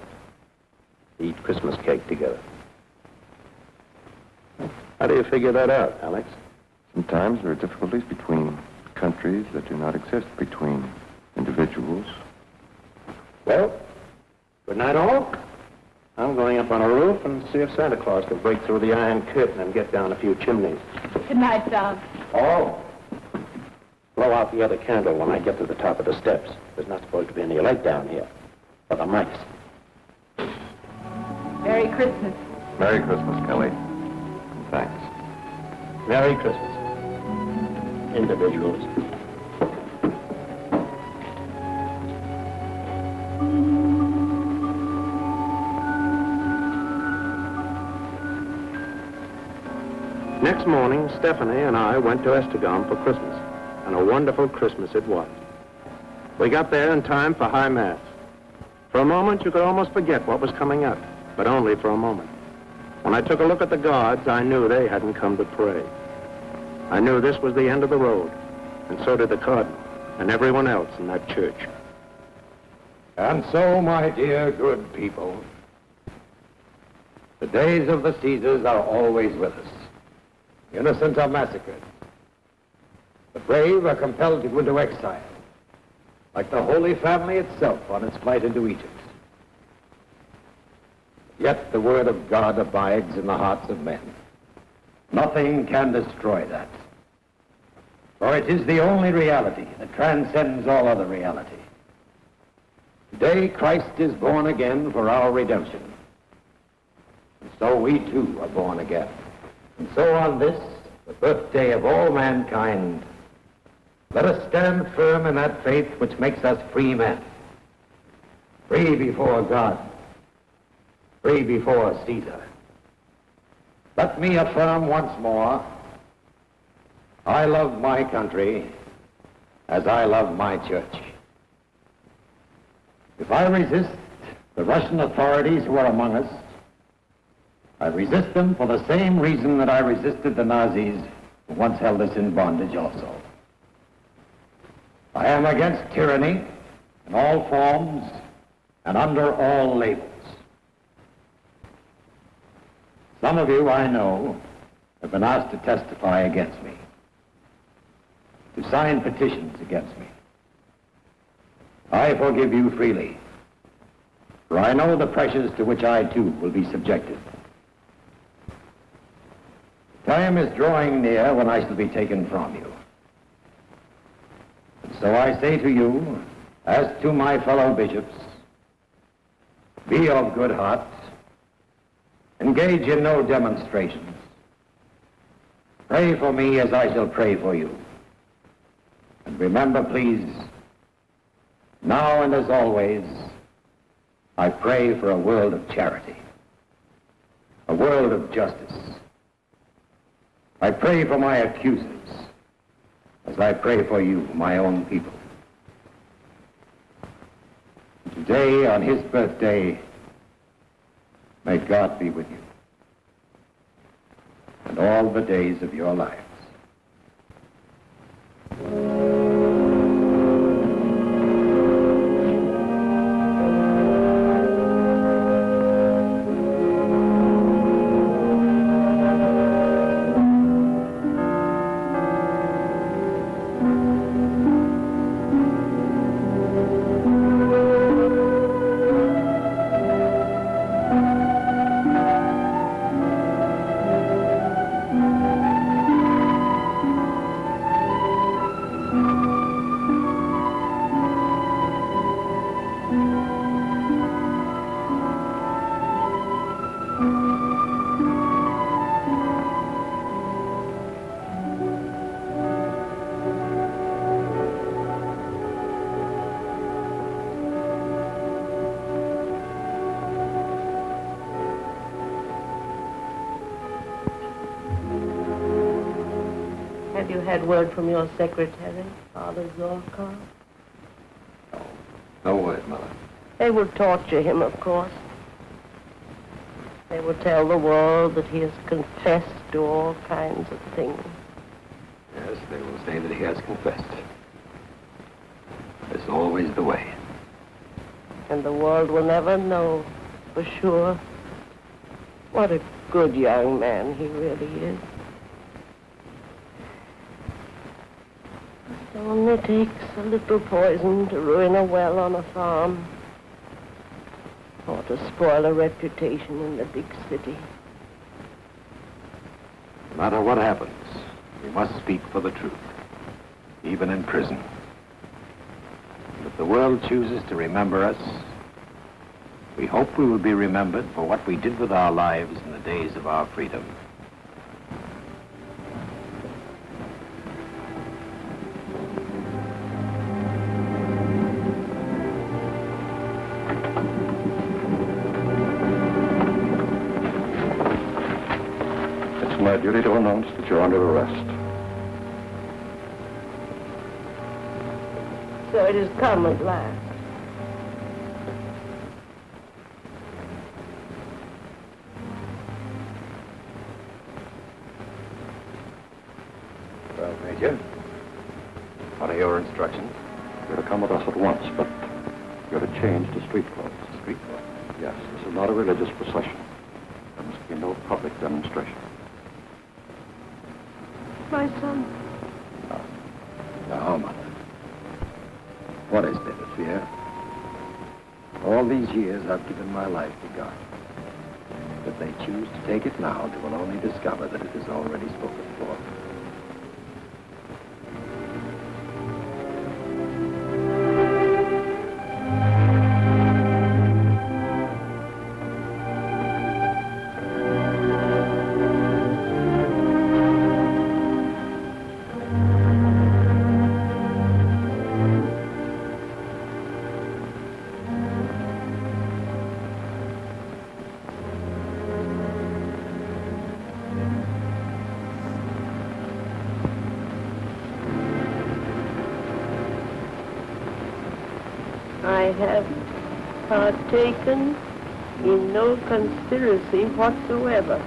to eat Christmas cake together. How do you figure that out, Alex? Sometimes there are difficulties between countries that do not exist between individuals. Well, good night, all. I'm going up on a roof and see if Santa Claus can break through the iron curtain and get down a few chimneys. Good night, Tom. Oh. Blow out the other candle when I get to the top of the steps. There's not supposed to be any light down here. But there might. Merry Christmas. Merry Christmas, Kelly. Thanks. Merry Christmas. Individuals. Next morning, Stephanie and I went to Esztergom for Christmas, and a wonderful Christmas it was. We got there in time for High Mass. For a moment, you could almost forget what was coming up, but only for a moment. When I took a look at the guards, I knew they hadn't come to pray. I knew this was the end of the road, and so did the Cardinal and everyone else in that church. And so, my dear good people, the days of the Caesars are always with us. Innocent are massacred. The brave are compelled to go into exile, like the Holy Family itself on its flight into Egypt. Yet the word of God abides in the hearts of men. Nothing can destroy that. For it is the only reality that transcends all other reality. Today, Christ is born again for our redemption. And so we too are born again. And so on this, the birthday of all mankind, let us stand firm in that faith which makes us free men. Free before God. Free before Caesar. Let me affirm once more, I love my country as I love my church. If I resist the Russian authorities who are among us, I resist them for the same reason that I resisted the Nazis who once held us in bondage also. I am against tyranny in all forms and under all labels. Some of you, I know, have been asked to testify against me, to sign petitions against me. I forgive you freely, for I know the pressures to which I too will be subjected. Time is drawing near when I shall be taken from you. And so I say to you, as to my fellow bishops, be of good heart, engage in no demonstrations. Pray for me as I shall pray for you. And remember, please, now and as always, I pray for a world of charity, a world of justice. I pray for my accusers, as I pray for you, my own people. Today, on his birthday, may God be with you, and all the days of your lives. Have you had word from your secretary, Father Zorkov? No word, Mother. They will torture him, of course. They will tell the world that he has confessed to all kinds of things. Yes, they will say that he has confessed. It's always the way. And the world will never know for sure what a good young man he really is. It only takes a little poison to ruin a well on a farm, or to spoil a reputation in the big city. No matter what happens, we must speak for the truth, even in prison. And if the world chooses to remember us, we hope we will be remembered for what we did with our lives in the days of our freedom. It's my duty to announce that you're under arrest. So it has come at last. Well, Major, what are your instructions? You're to come with us at once, but you're to change to street clothes. Street clothes? Yes, this is not a religious procession. There must be no public demonstration. My son. Now, Mother. What is there to fear? All these years I've given my life to God. If they choose to take it now, they will only discover that it is already spoken for. I have partaken in no conspiracy whatsoever.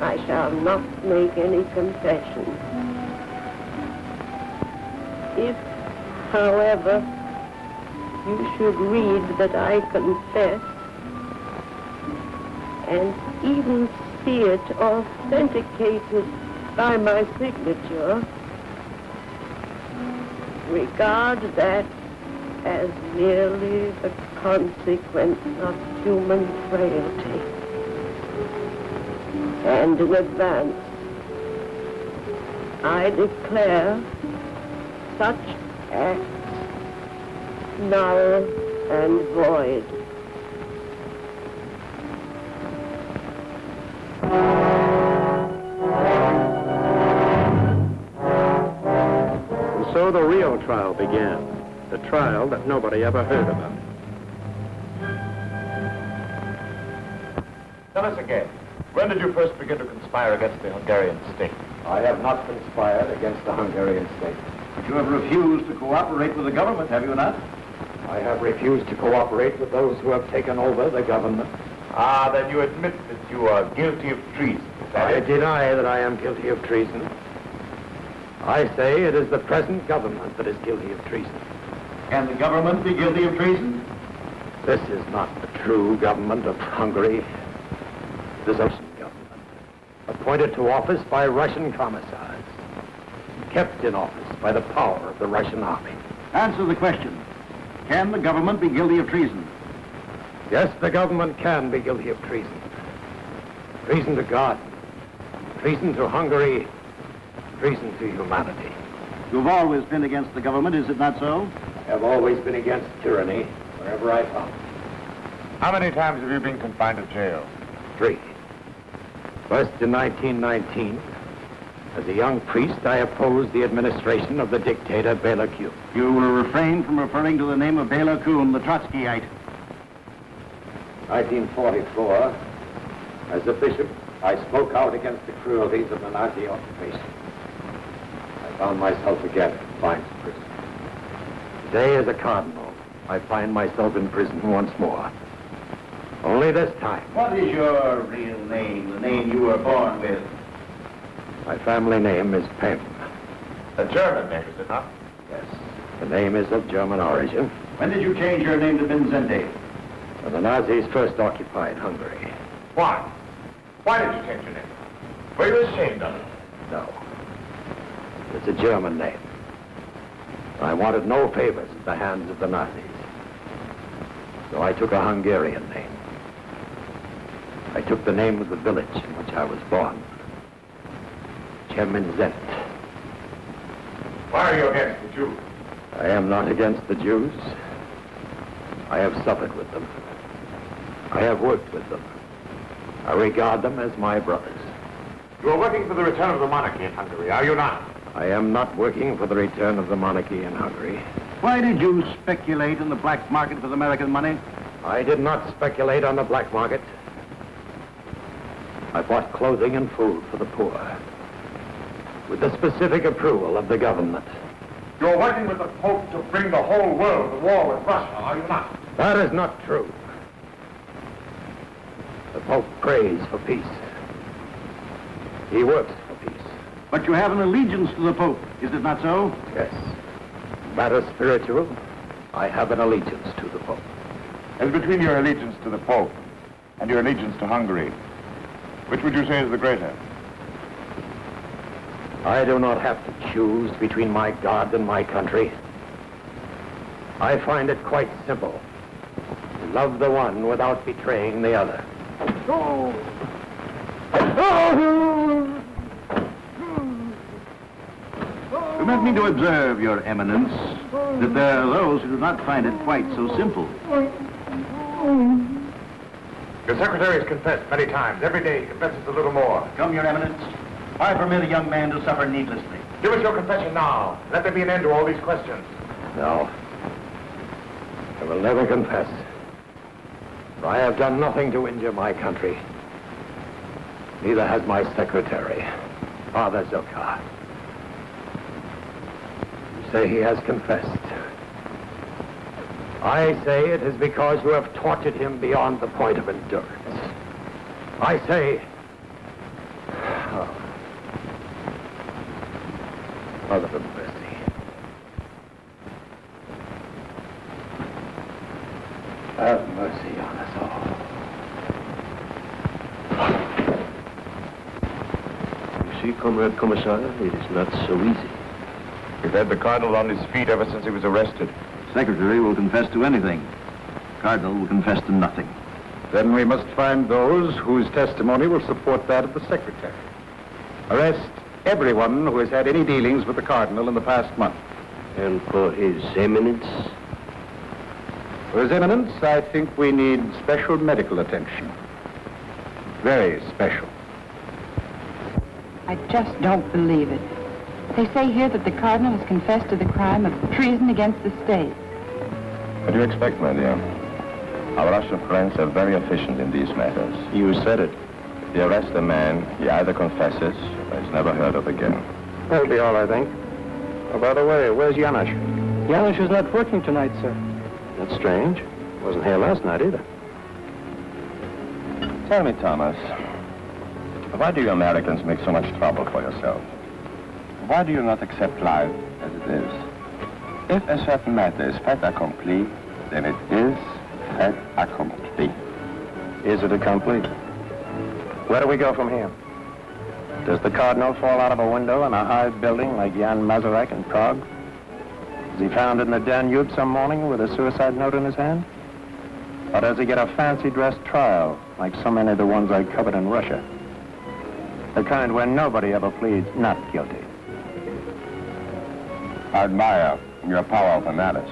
I shall not make any confession. If, however, you should read that I confess, and even see it authenticated by my signature, regard that as merely the consequence of human frailty. And in advance, I declare such acts null and void. And so the real trial began. The trial that nobody ever heard about. Tell us again, when did you first begin to conspire against the Hungarian state? I have not conspired against the Hungarian state. But you have refused to cooperate with the government, have you not? I have refused to cooperate with those who have taken over the government. Ah, then you admit that you are guilty of treason, is that I it? deny that I am guilty of treason. I say it is the present government that is guilty of treason. Can the government be guilty of treason? This is not the true government of Hungary. It is a Russian government, appointed to office by Russian commissars, kept in office by the power of the Russian army. Answer the question. Can the government be guilty of treason? Yes, the government can be guilty of treason. Treason to God, treason to Hungary, treason to humanity. You've always been against the government, is it not so? I have always been against tyranny, wherever I found it. How many times have you been confined to jail? 3. First in 1919, as a young priest, I opposed the administration of the dictator Bela Kun. You will refrain from referring to the name of Bela Kun, the Trotskyite. 1944, as a bishop, I spoke out against the cruelties of the Nazi occupation. I found myself again in Fines prison. Today, as a cardinal, I find myself in prison once more. Only this time. What is your real name, the name you were born with? My family name is Pem. A German name, is it not? Yes. The name is of German origin. When did you change your name to Mindszenty? When the Nazis first occupied Hungary. Why? Why did you change your name? Were you ashamed of it? No. It's a German name. I wanted no favors at the hands of the Nazis. So I took a Hungarian name. I took the name of the village in which I was born. Mindszenty. Why are you against the Jews? I am not against the Jews. I have suffered with them. I have worked with them. I regard them as my brothers. You are working for the return of the monarchy in Hungary, are you not? I am not working for the return of the monarchy in Hungary. Why did you speculate in the black market with American money? I did not speculate on the black market. I bought clothing and food for the poor, with the specific approval of the government. You're working with the Pope to bring the whole world to war with Russia, are you not? That is not true. The Pope prays for peace. He works for peace. But you have an allegiance to the Pope, is it not so? Yes. Matter spiritual, I have an allegiance to the Pope. As between your allegiance to the Pope and your allegiance to Hungary, which would you say is the greater? I do not have to choose between my God and my country. I find it quite simple. Love the one without betraying the other. Permit me to observe, Your Eminence, that there are those who do not find it quite so simple. Your secretary has confessed many times. Every day he confesses a little more. Come, Your Eminence. Why permit a young man to suffer needlessly? Give us your confession now. Let there be an end to all these questions. No. I will never confess. For I have done nothing to injure my country. Neither has my secretary, Father Zokar. You say he has confessed. I say it is because you have tortured him beyond the point of endurance. I say... Oh. Father of mercy. Have mercy on us all. You see, Comrade Commissar, it is not so easy. We've had the Cardinal on his feet ever since he was arrested. Secretary will confess to anything. Cardinal will confess to nothing. Then we must find those whose testimony will support that of the Secretary. Arrest everyone who has had any dealings with the Cardinal in the past month. And for His Eminence? For His Eminence, I think we need special medical attention. Very special. I just don't believe it. They say here that the Cardinal has confessed to the crime of treason against the state. What do you expect, my dear? Our Russian friends are very efficient in these matters. You said it. If they arrest a man, he either confesses or is never heard of again. That'll be all, I think. Oh, by the way, where's Janusz? Janusz is not working tonight, sir. That's strange. Wasn't here last night either. Tell me, Thomas, why do you Americans make so much trouble for yourselves? Why do you not accept life as it is? If a certain matter is fait accompli, then it is fait accompli. Is it accompli? Where do we go from here? Does the Cardinal fall out of a window in a high building like Jan Masaryk in Prague? Is he found in the Danube some morning with a suicide note in his hand? Or does he get a fancy-dressed trial like so many of the ones I covered in Russia? The kind where nobody ever pleads not guilty. I admire your power of analysis,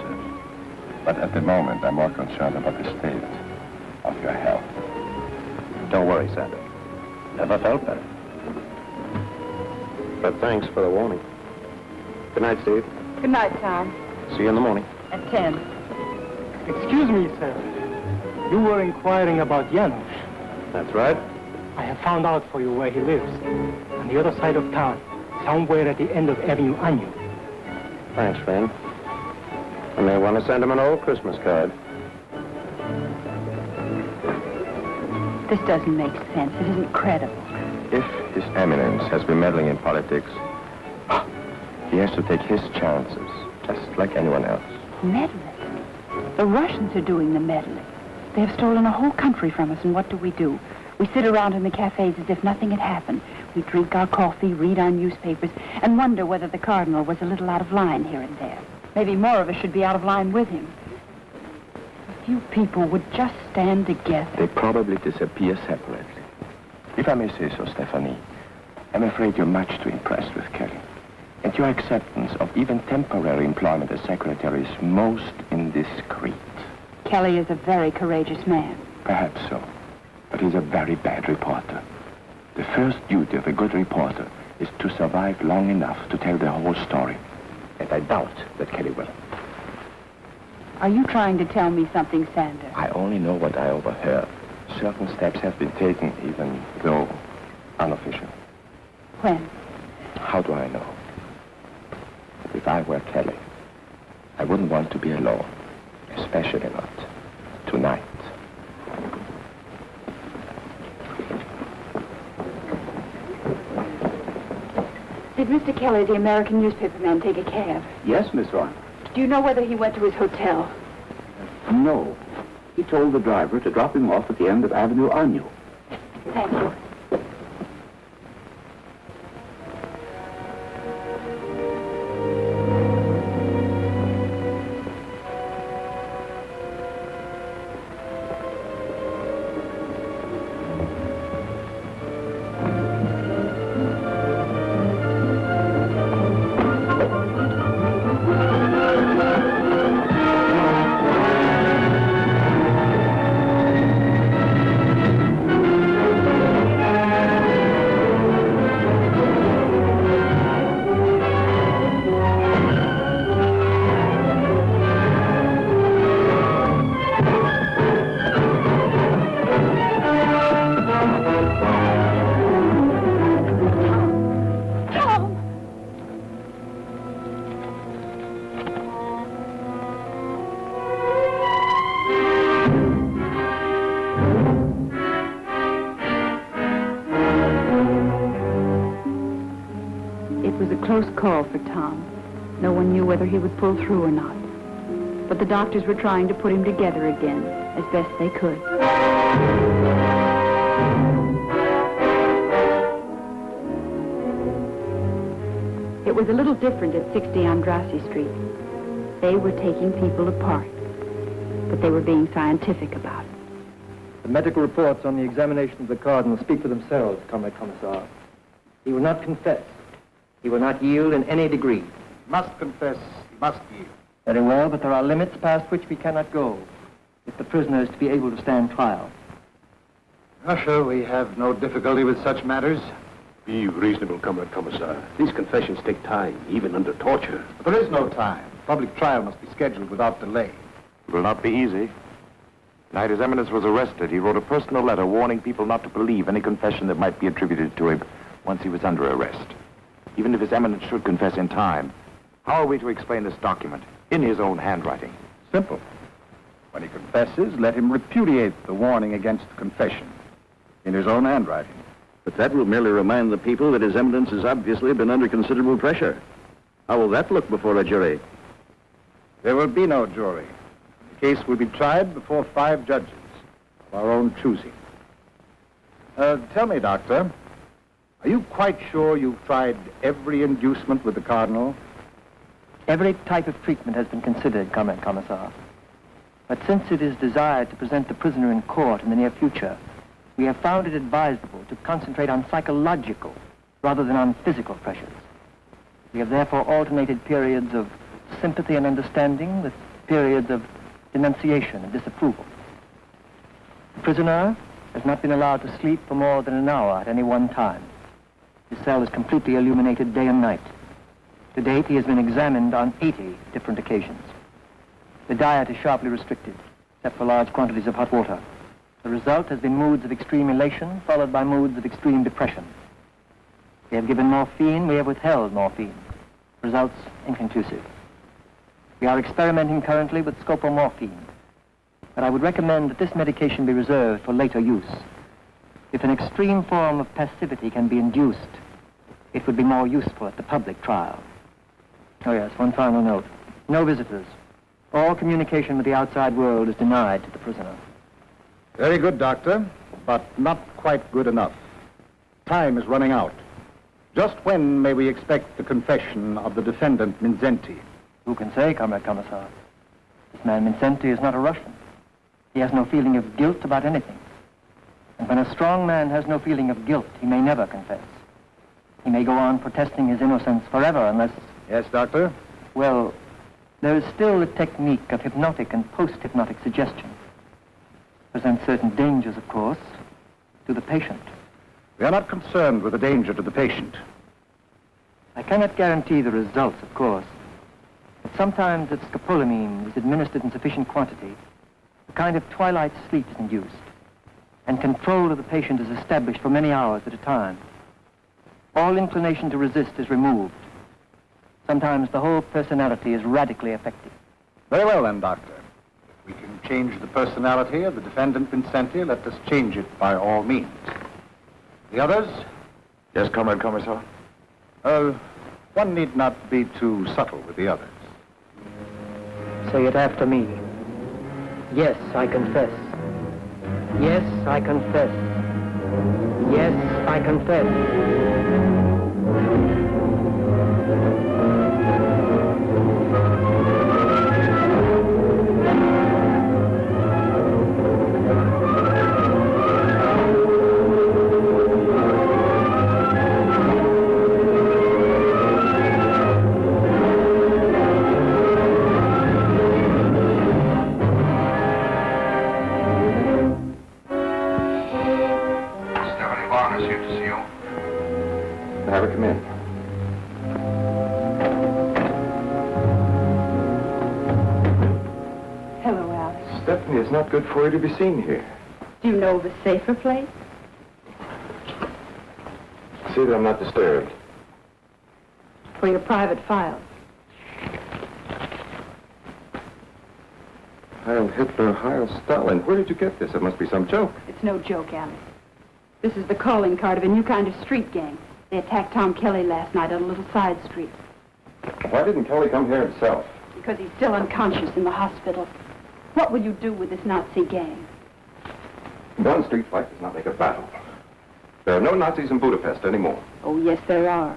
but at the moment I'm more concerned about the state of your health. Don't worry, Sander. Never felt better. But thanks for the warning. Good night, Steve. Good night, Tom. See you in the morning. At 10. Excuse me, sir. You were inquiring about Janusz. That's right. I have found out for you where he lives. On the other side of town, somewhere at the end of Avenue Anyu. Thanks, Finn. I may want to send him an old Christmas card. This doesn't make sense. It isn't credible. If His Eminence has been meddling in politics, he has to take his chances, just like anyone else. Meddling? The Russians are doing the meddling. They have stolen a whole country from us, and what do? We sit around in the cafes as if nothing had happened. We drink our coffee, read our newspapers, and wonder whether the Cardinal was a little out of line here and there. Maybe more of us should be out of line with him. If you people would just stand together. They probably disappear separately. If I may say so, Stephanie, I'm afraid you're much too impressed with Kelly. And your acceptance of even temporary employment as secretary is most indiscreet. Kelly is a very courageous man. Perhaps so. But he's a very bad reporter. The first duty of a good reporter is to survive long enough to tell the whole story. And I doubt that Kelly will. Are you trying to tell me something, Sander? I only know what I overheard. Certain steps have been taken, even though unofficial. When? How do I know? If I were Kelly, I wouldn't want to be alone, especially not tonight. Did Mr. Kelly, the American newspaper man, take a cab? Yes, Miss Varna. Do you know whether he went to his hotel? No. He told the driver to drop him off at the end of Avenue Anjou. Thank you. Call for Tom. No one knew whether he would pull through or not. But the doctors were trying to put him together again, as best they could. It was a little different at 60 Andrassy Street. They were taking people apart, but they were being scientific about it. The medical reports on the examination of the Cardinal speak for themselves, Comrade Commissar. He will not confess. He will not yield in any degree. Must confess, he must yield. Very well, but there are limits past which we cannot go if the prisoner is to be able to stand trial. Russia, we have no difficulty with such matters. Be reasonable, Comrade Commissar. These confessions take time, even under torture. But there is no time. Public trial must be scheduled without delay. It will not be easy. The night His Eminence was arrested, he wrote a personal letter warning people not to believe any confession that might be attributed to him once he was under arrest. Even if His Eminence should confess in time, how are we to explain this document in his own handwriting? Simple. When he confesses, let him repudiate the warning against confession in his own handwriting. But that will merely remind the people that His Eminence has obviously been under considerable pressure. How will that look before a jury? There will be no jury. The case will be tried before 5 judges of our own choosing. Tell me, Doctor, are you quite sure you've tried every inducement with the Cardinal? Every type of treatment has been considered, Comrade Commissar. But since it is desired to present the prisoner in court in the near future, we have found it advisable to concentrate on psychological rather than on physical pressures. We have therefore alternated periods of sympathy and understanding with periods of denunciation and disapproval. The prisoner has not been allowed to sleep for more than an hour at any one time. His cell is completely illuminated day and night. To date, he has been examined on 80 different occasions. The diet is sharply restricted, except for large quantities of hot water. The result has been moods of extreme elation, followed by moods of extreme depression. We have given morphine, we have withheld morphine. Results inconclusive. We are experimenting currently with scopomorphine, but I would recommend that this medication be reserved for later use. If an extreme form of passivity can be induced, it would be more useful at the public trial. Oh yes, one final note. No visitors. All communication with the outside world is denied to the prisoner. Very good, Doctor, but not quite good enough. Time is running out. Just when may we expect the confession of the defendant, Mindszenty? Who can say, Comrade Commissar? This man Mindszenty is not a Russian. He has no feeling of guilt about anything. And when a strong man has no feeling of guilt, he may never confess. He may go on protesting his innocence forever unless... Yes, Doctor? Well, there is still the technique of hypnotic and post-hypnotic suggestion. Presents certain dangers, of course, to the patient. We are not concerned with the danger to the patient. I cannot guarantee the results, of course. But sometimes if scopolamine is administered in sufficient quantity, a kind of twilight sleep is induced, and control of the patient is established for many hours at a time. All inclination to resist is removed. Sometimes the whole personality is radically affected. Very well, then, Doctor. If we can change the personality of the defendant Mindszenty, let us change it by all means. The others? Yes, Comrade Commissar? One need not be too subtle with the others. Say it after me. Yes, I confess. Yes, I confess. Yes, I confess. It's not good for you to be seen here. Do you know of a safer place? See that I'm not disturbed. For your private files. Heil Hitler, Heil Stalin. Where did you get this? It must be some joke. It's no joke, Alex. This is the calling card of a new kind of street gang. They attacked Tom Kelly last night on a little side street. Why didn't Kelly come here himself? Because he's still unconscious in the hospital. What will you do with this Nazi gang? One street fight does not make a battle. There are no Nazis in Budapest anymore. Oh, yes, there are.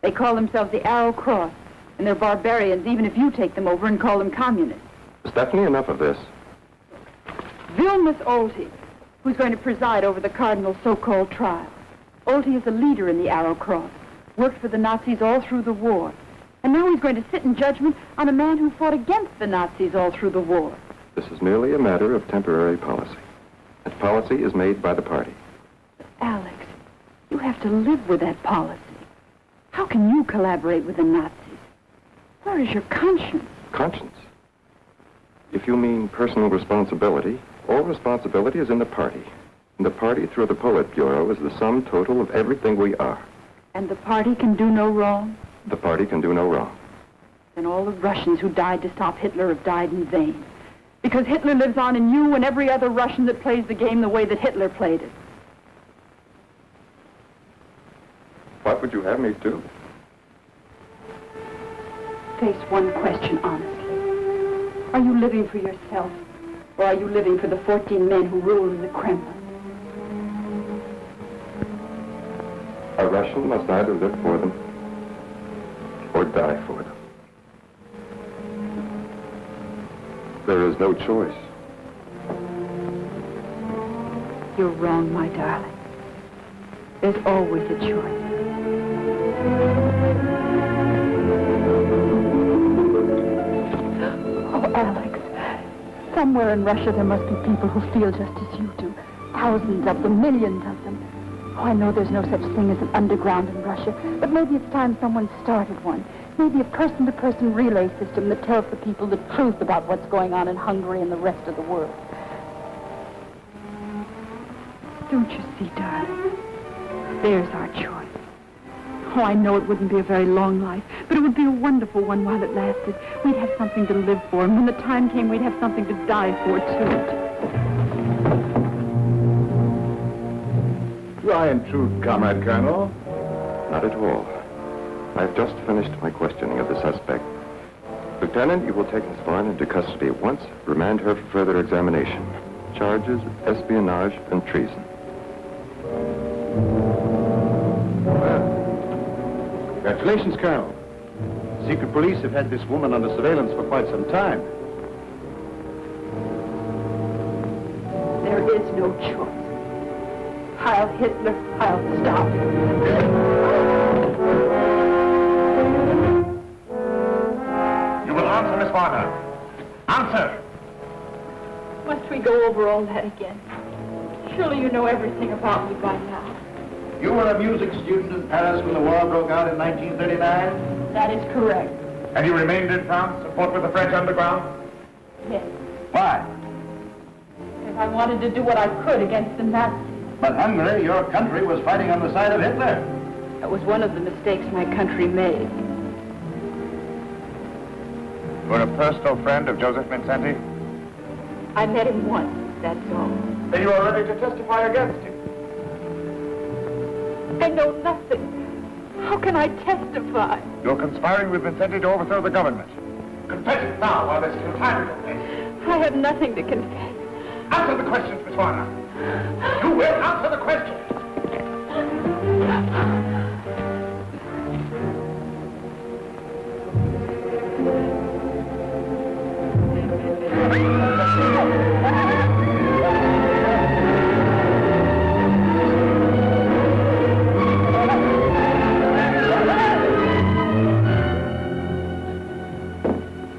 They call themselves the Arrow Cross, and they're barbarians even if you take them over and call them communists. Stephanie, enough of this. Vilmos Olty, who's going to preside over the Cardinal's so-called trial. Olty is a leader in the Arrow Cross, worked for the Nazis all through the war. And now he's going to sit in judgment on a man who fought against the Nazis all through the war. This is merely a matter of temporary policy. That policy is made by the party. Alex, you have to live with that policy. How can you collaborate with the Nazis? Where is your conscience? Conscience? If you mean personal responsibility, all responsibility is in the party. And the party, through the Politburo, is the sum total of everything we are. And the party can do no wrong? The party can do no wrong. Then all the Russians who died to stop Hitler have died in vain. Because Hitler lives on in you and every other Russian that plays the game the way that Hitler played it. What would you have me do? Face one question honestly. Are you living for yourself, or are you living for the 14 men who rule in the Kremlin? A Russian must either live for them or die for them. There is no choice. You're wrong, my darling. There's always a choice. Oh, Alex, somewhere in Russia there must be people who feel just as you do. Thousands of them, millions of them. Oh, I know there's no such thing as an underground in Russia, but maybe it's time someone started one. Maybe a person-to-person relay system that tells the people the truth about what's going on in Hungary and the rest of the world. Don't you see, darling? There's our choice. Oh, I know it wouldn't be a very long life, but it would be a wonderful one while it lasted. We'd have something to live for, and when the time came, we'd have something to die for, too. Do I intrude, Comrade Colonel? Not at all. I've just finished my questioning of the suspect. Lieutenant, you will take Miss Varna into custody at once. Remand her for further examination. Charges, espionage, and treason. Well, congratulations, Colonel. Secret police have had this woman under surveillance for quite some time. There is no choice. Heil Hitler, Heil Stalin. You will answer, Miss Varna. Answer! Must we go over all that again? Surely you know everything about me by now. You were a music student in Paris when the war broke out in 1939? That is correct. And you remained in France to support with the French underground? Yes. Why? If I wanted to do what I could against the Nazis. But Hungary, your country, was fighting on the side of Hitler. That was one of the mistakes my country made. You're a personal friend of Joszef Mindzhenty? I met him once, that's all. Then you are ready to testify against him? I know nothing. How can I testify? You're conspiring with Mindszenty to overthrow the government. Confess it now while there's still time to confess. I have nothing to confess. Answer the questions, Miss Varna. You will answer the questions.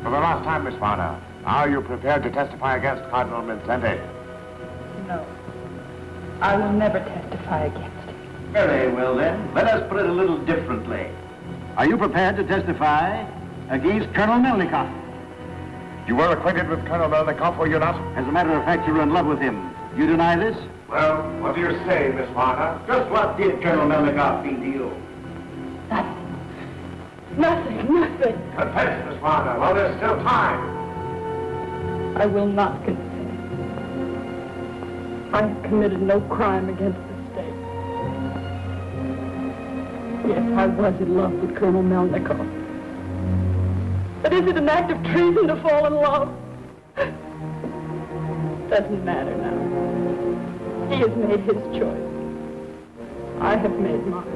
For the last time, Miss Varna, are you prepared to testify against Cardinal Mindszenty? No. I will never testify against him. Very well, then. Let us put it a little differently. Are you prepared to testify against Colonel Melnikov? You were acquainted with Colonel Melnikov, were you not? As a matter of fact, you were in love with him. You deny this? Well, what do you say, Miss Varna? Just what did Colonel Melnikov mean to you? Nothing. Confess, Miss Varna, while there's still time. I will not confess. I have committed no crime against the state. Yes, I was in love with Colonel Melnikov. But is it an act of treason to fall in love? Doesn't matter now. He has made his choice. I have made mine.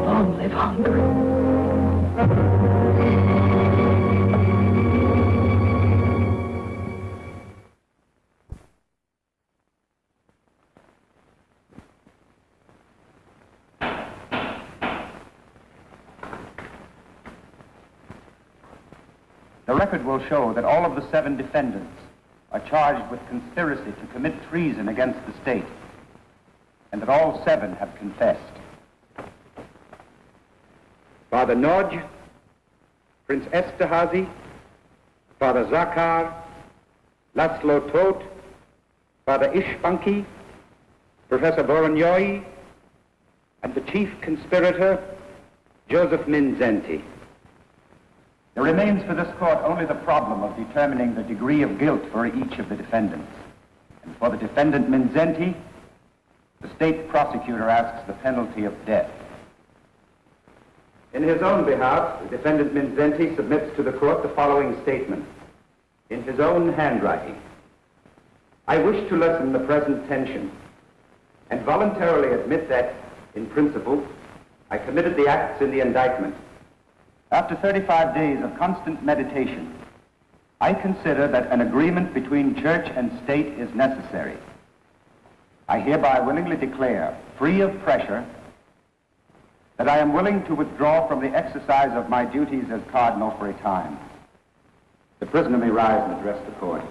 Long live Hungary. The record will show that all of the 7 defendants are charged with conspiracy to commit treason against the state, and that all 7 have confessed. Father Nodge, Prince Esterhazy, Father Zakar, Laszlo Todt, Father Ishbanki, Professor Voronoi, and the chief conspirator, Joszef Mindzhenty. There remains for this court only the problem of determining the degree of guilt for each of the defendants. And for the defendant Mindszenty, the state prosecutor asks the penalty of death. In his own behalf, the defendant Mindszenty submits to the court the following statement. In his own handwriting, I wish to lessen the present tension and voluntarily admit that, in principle, I committed the acts in the indictment. After 35 days of constant meditation, I consider that an agreement between church and state is necessary. I hereby willingly declare, free of pressure, that I am willing to withdraw from the exercise of my duties as cardinal for a time. The prisoner may rise and address the court.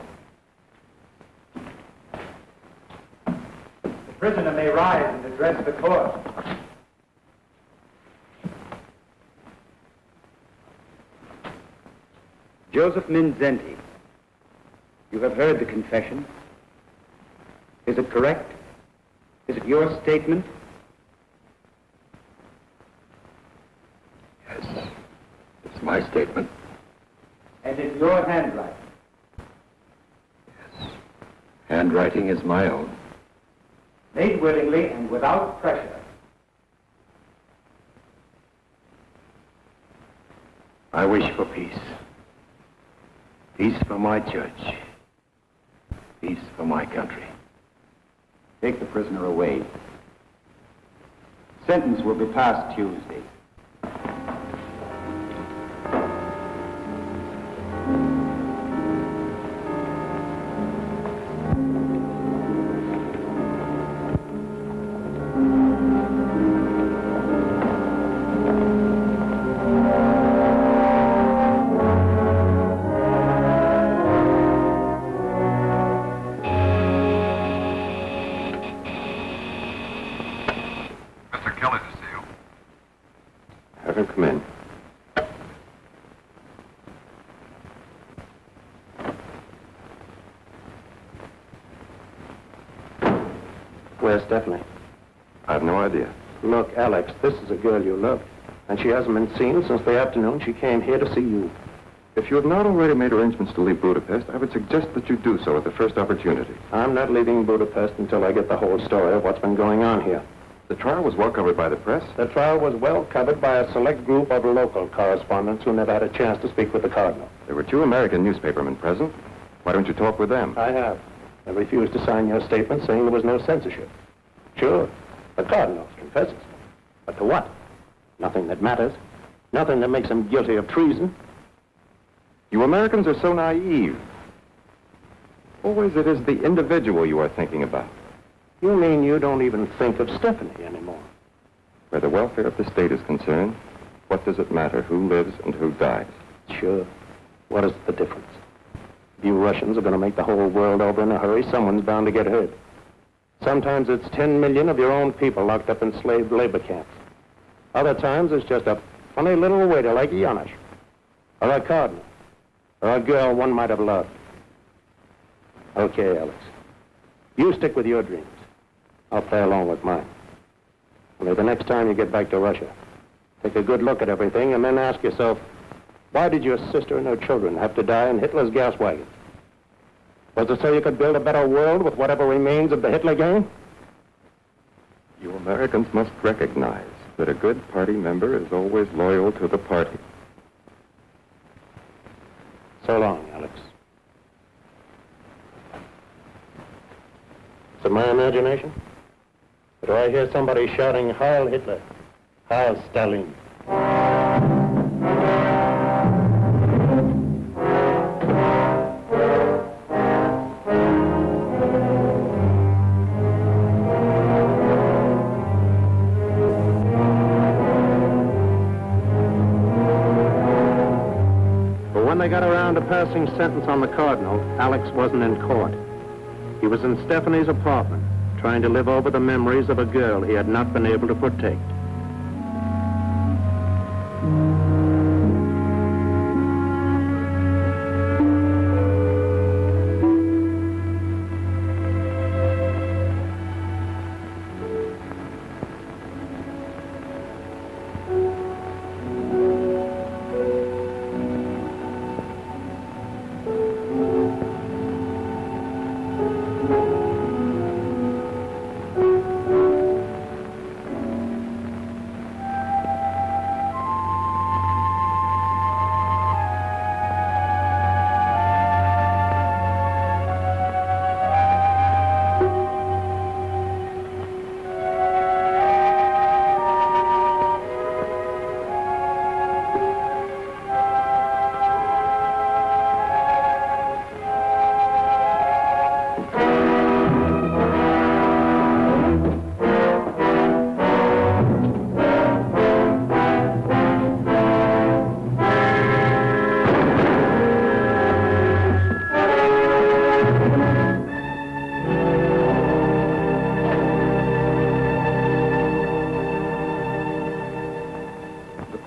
The prisoner may rise and address the court. Joszef Mindzhenty, you have heard the confession. Is it correct? Is it your statement? Yes, it's my statement. And in your handwriting? Yes, handwriting is my own. Made willingly and without pressure. I wish for peace. Peace for my church. Peace for my country. Take the prisoner away. Sentence will be passed Tuesday. Where's Stephanie? I've no idea. Look, Alex, this is a girl you love, and she hasn't been seen since the afternoon she came here to see you. If you have not already made arrangements to leave Budapest, I would suggest that you do so at the first opportunity. I'm not leaving Budapest until I get the whole story of what's been going on here. The trial was well covered by the press. The trial was well covered by a select group of local correspondents who never had a chance to speak with the Cardinal. There were 2 American newspapermen present. Why don't you talk with them? I have. I refused to sign your statement saying there was no censorship. Sure, the Cardinal confesses. But to what? Nothing that matters. Nothing that makes him guilty of treason. You Americans are so naive. Always it is the individual you are thinking about. You mean you don't even think of Stephanie anymore? Where the welfare of the state is concerned, what does it matter who lives and who dies? Sure. What is the difference? If you Russians are going to make the whole world over in a hurry, someone's bound to get hurt. Sometimes it's 10 million of your own people locked up in slave labor camps. Other times it's just a funny little waiter like Janusz, or a Cardinal, or a girl one might have loved. Okay, Alex. You stick with your dreams. I'll play along with mine. Only the next time you get back to Russia, take a good look at everything and then ask yourself, why did your sister and her children have to die in Hitler's gas wagon? Was it so you could build a better world with whatever remains of the Hitler gang? You Americans must recognize that a good party member is always loyal to the party. So long, Alex. Is it my imagination? Or do I hear somebody shouting, Heil Hitler, Heil Stalin? When they got around to passing sentence on the Cardinal, Alex wasn't in court. He was in Stephanie's apartment, trying to live over the memories of a girl he had not been able to protect.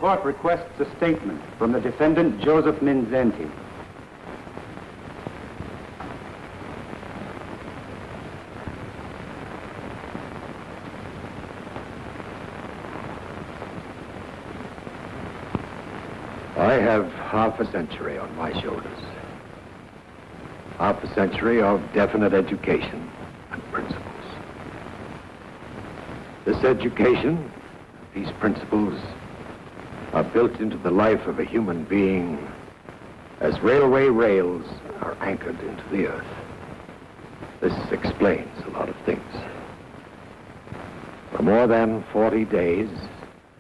Court requests a statement from the defendant, Josef Mindzhenty. I have half a century on my shoulders. Half a century of definite education and principles. This education, these principles, are built into the life of a human being as railway rails are anchored into the earth. This explains a lot of things. For more than 40 days,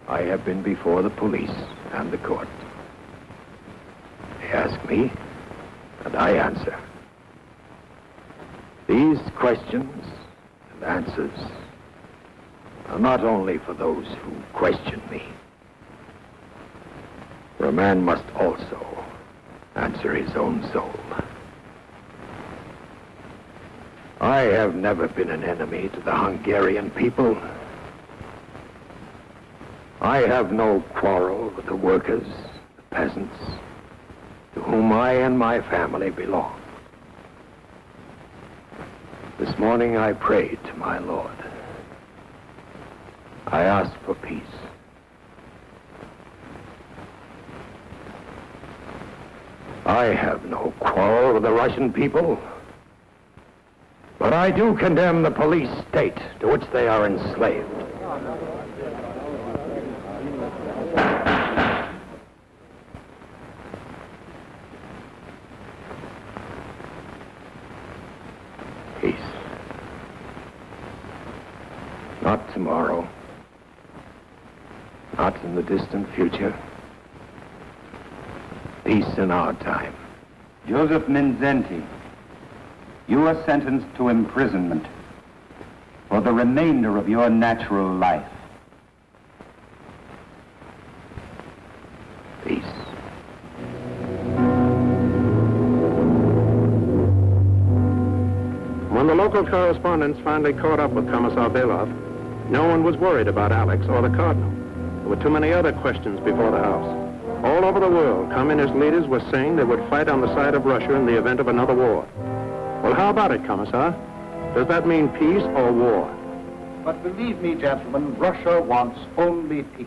I have been before the police and the court. They ask me, and I answer. These questions and answers are not only for those who question me. For a man must also answer his own soul. I have never been an enemy to the Hungarian people. I have no quarrel with the workers, the peasants, to whom I and my family belong. This morning I prayed to my Lord. I asked for peace. I have no quarrel with the Russian people, but I do condemn the police state to which they are enslaved. Peace. Not tomorrow. Not in the distant future. Peace in our time. Josef Mindzhenty, you are sentenced to imprisonment for the remainder of your natural life. Peace. When the local correspondents finally caught up with Commissar Belov, no one was worried about Alex or the Cardinal. There were too many other questions before the House. All over the world, communist leaders were saying they would fight on the side of Russia in the event of another war. Well, how about it, Commissar? Does that mean peace or war? But believe me, gentlemen, Russia wants only peace.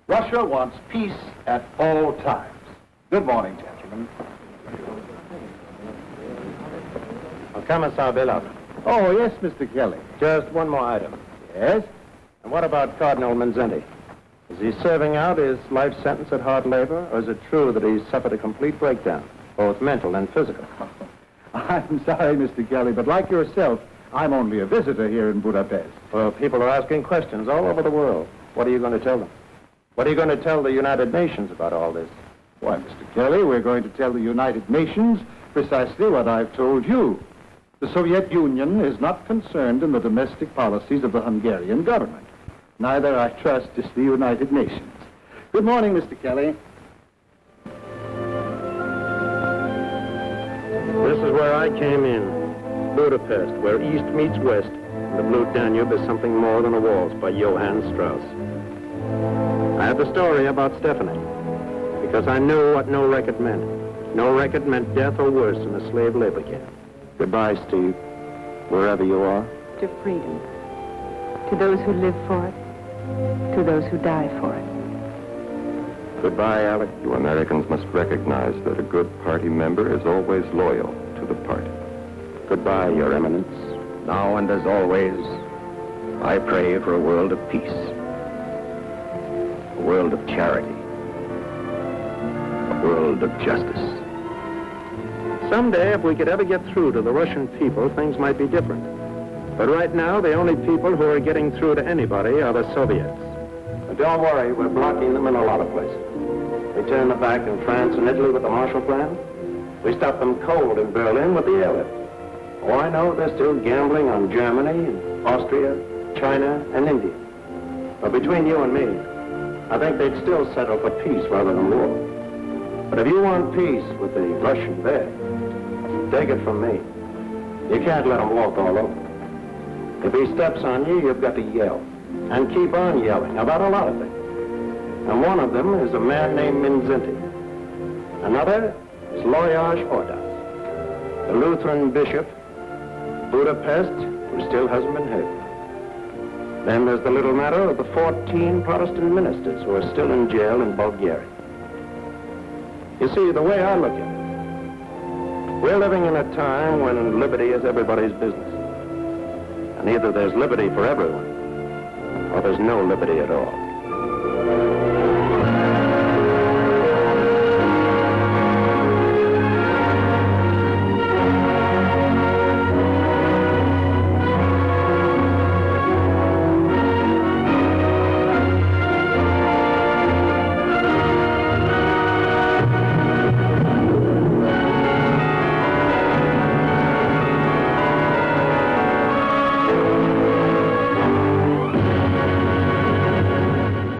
Russia wants peace at all times. Good morning, gentlemen. Well, Commissar Belov. Oh, yes, Mr. Kelly. Just one more item. Yes? And what about Cardinal Mindszenty? Is he serving out his life sentence at hard labor, or is it true that he's suffered a complete breakdown, both mental and physical? I'm sorry, Mr. Kelly, but like yourself, I'm only a visitor here in Budapest. Well, people are asking questions all over the world. What are you going to tell them? What are you going to tell the United Nations about all this? Why, Mr. Kelly, we're going to tell the United Nations precisely what I've told you. The Soviet Union is not concerned in the domestic policies of the Hungarian government. Neither, I trust, is the United Nations. Good morning, Mr. Kelly. This is where I came in, Budapest, where East meets West. The Blue Danube is something more than a waltz by Johann Strauss. I had the story about Stephanie, because I knew what no record meant. No record meant death or worse in a slave labor camp. Goodbye, Steve, wherever you are. To freedom. To those who live for it. To those who die for it. Goodbye, Alex. You Americans must recognize that a good party member is always loyal to the party. Goodbye, Your Eminence. Now and as always, I pray for a world of peace. A world of charity. A world of justice. Someday, if we could ever get through to the Russian people, things might be different. But right now, the only people who are getting through to anybody are the Soviets. But don't worry, we're blocking them in a lot of places. We turned them back in France and Italy with the Marshall Plan. We stopped them cold in Berlin with the airlift. Oh, I know they're still gambling on Germany, and Austria, China, and India. But between you and me, I think they'd still settle for peace rather than war. But if you want peace with the Russian bear, take it from me. You can't let him walk all over. If he steps on you, you've got to yell. And keep on yelling about a lot of things. And one of them is a man named Mindszenty. Another is Loyaj Ordas, the Lutheran bishop, Budapest, who still hasn't been heard. Then there's the little matter of the 14 Protestant ministers who are still in jail in Bulgaria. You see, the way I look at it, we're living in a time when liberty is everybody's business. And either there's liberty for everyone, or there's no liberty at all.